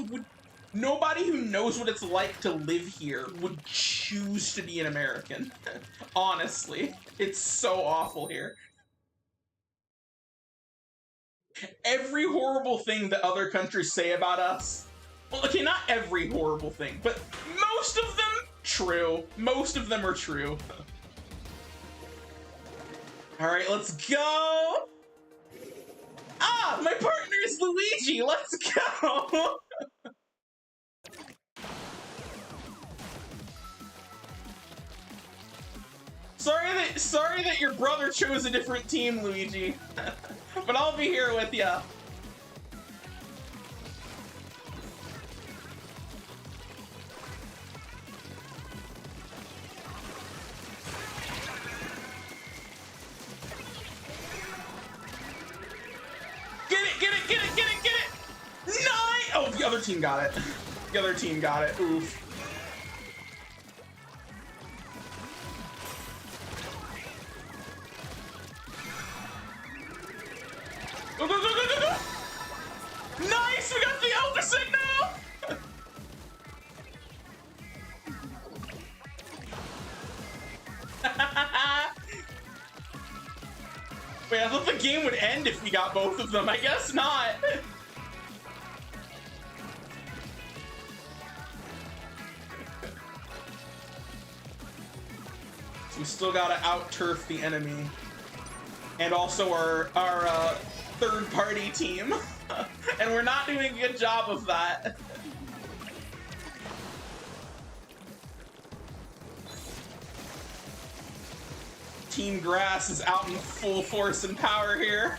who knows what it's like to live here would choose to be an American. Honestly, it's so awful here. Every horrible thing that other countries say about us, well, okay, not every horrible thing, but most of them true. Most of them are true. All right, let's go. Ah, my partner is Luigi. Let's go. Sorry that your brother chose a different team, Luigi. But I'll be here with ya. Get it! Nine! Oh, the other team got it. The other team got it. Oof. Go! Nice! We got the Elder Signal! Wait, I thought the game would end if we got both of them. I guess not. So we still gotta out-turf the enemy. And also our third-party team. And we're not doing a good job of that. Team Grass is out in full force and power here.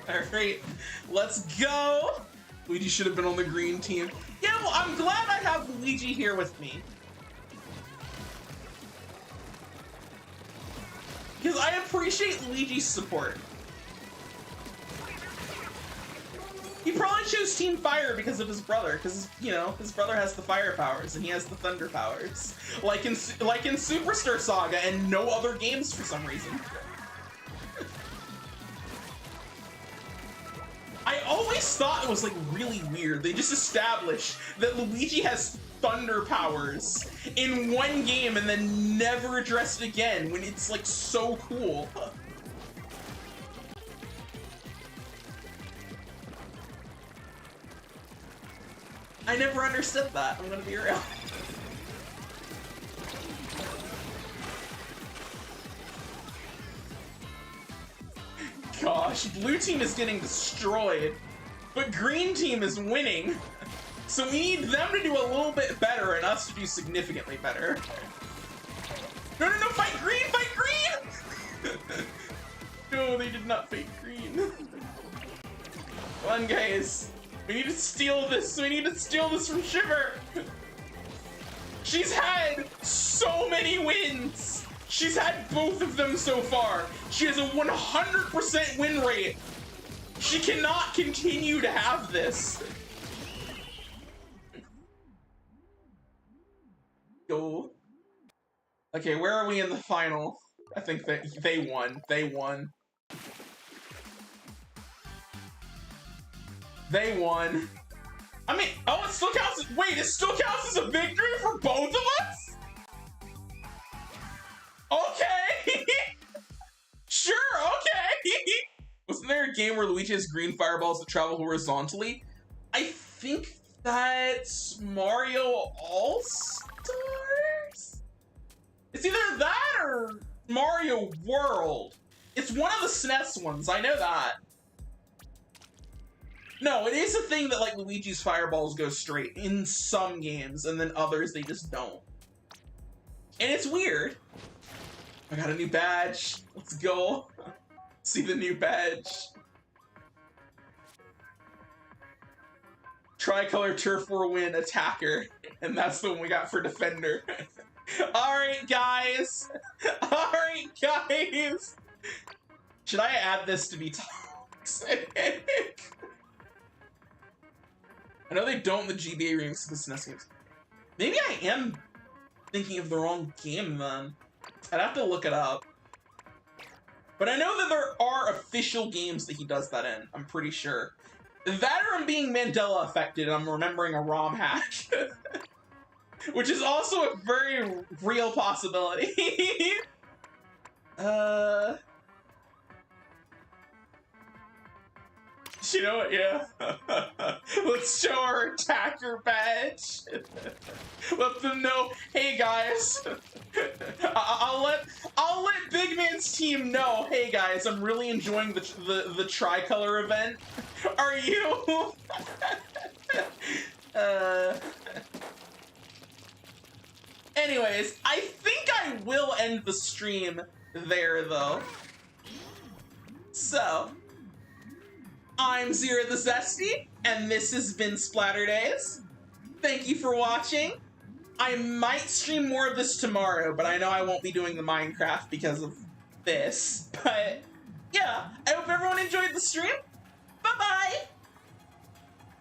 Alright, let's go! Luigi should have been on the green team. Yeah, well, I'm glad I have Luigi here with me. Because I appreciate Luigi's support. He probably chose Team Fire because of his brother, because, you know, his brother has the fire powers and he has the thunder powers. Like in Superstar Saga and no other games for some reason. I always thought it was, like, really weird. They just established that Luigi has thunder powers in one game and then never addressed it again when it's, like, so cool. I never understood that, I'm gonna be real. Gosh, blue team is getting destroyed, but green team is winning. So we need them to do a little bit better and us to do significantly better. No, fight green, fight green! No, they did not fight green. Come on, guys. We need to steal this. We need to steal this from Shiver. She's had so many wins. She's had both of them so far. She has a 100% win rate. She cannot continue to have this. Go. Okay, where are we in the final? I think that they won. They won. They won. I mean, oh, it still counts as, wait, it still counts as a victory for both of us? Okay. Sure, okay. Wasn't there a game where Luigi has green fireballs that travel horizontally? I think that's Mario All-Star? It's either that or Mario World. It's one of the SNES ones, I know that. No, it is a thing that, like, Luigi's fireballs go straight in some games, and then others they just don't. And it's weird. I got a new badge. Let's go. See the new badge. Tricolor Turf War win attacker. And that's the one we got for defender. Alright, guys. Alright, guys. Should I add this to be toxic? I know they don't in the GBA remix of the SNES games. Maybe I am thinking of the wrong game then. I'd have to look it up. But I know that there are official games that he does that in. I'm pretty sure. That or I'm being Mandela affected and I'm remembering a ROM hack. Which is also a very real possibility. You know what? Yeah. Let's show our attacker badge. Let them know, hey guys. I'll let Big Man's team know, hey guys, I'm really enjoying the tricolor event. Are you? Anyways, I think I will end the stream there though. So, I'm Zero the Zesty, and this has been Splatter Days. Thank you for watching. I might stream more of this tomorrow, but I know I won't be doing the Minecraft because of this. But, yeah, I hope everyone enjoyed the stream. Bye-bye!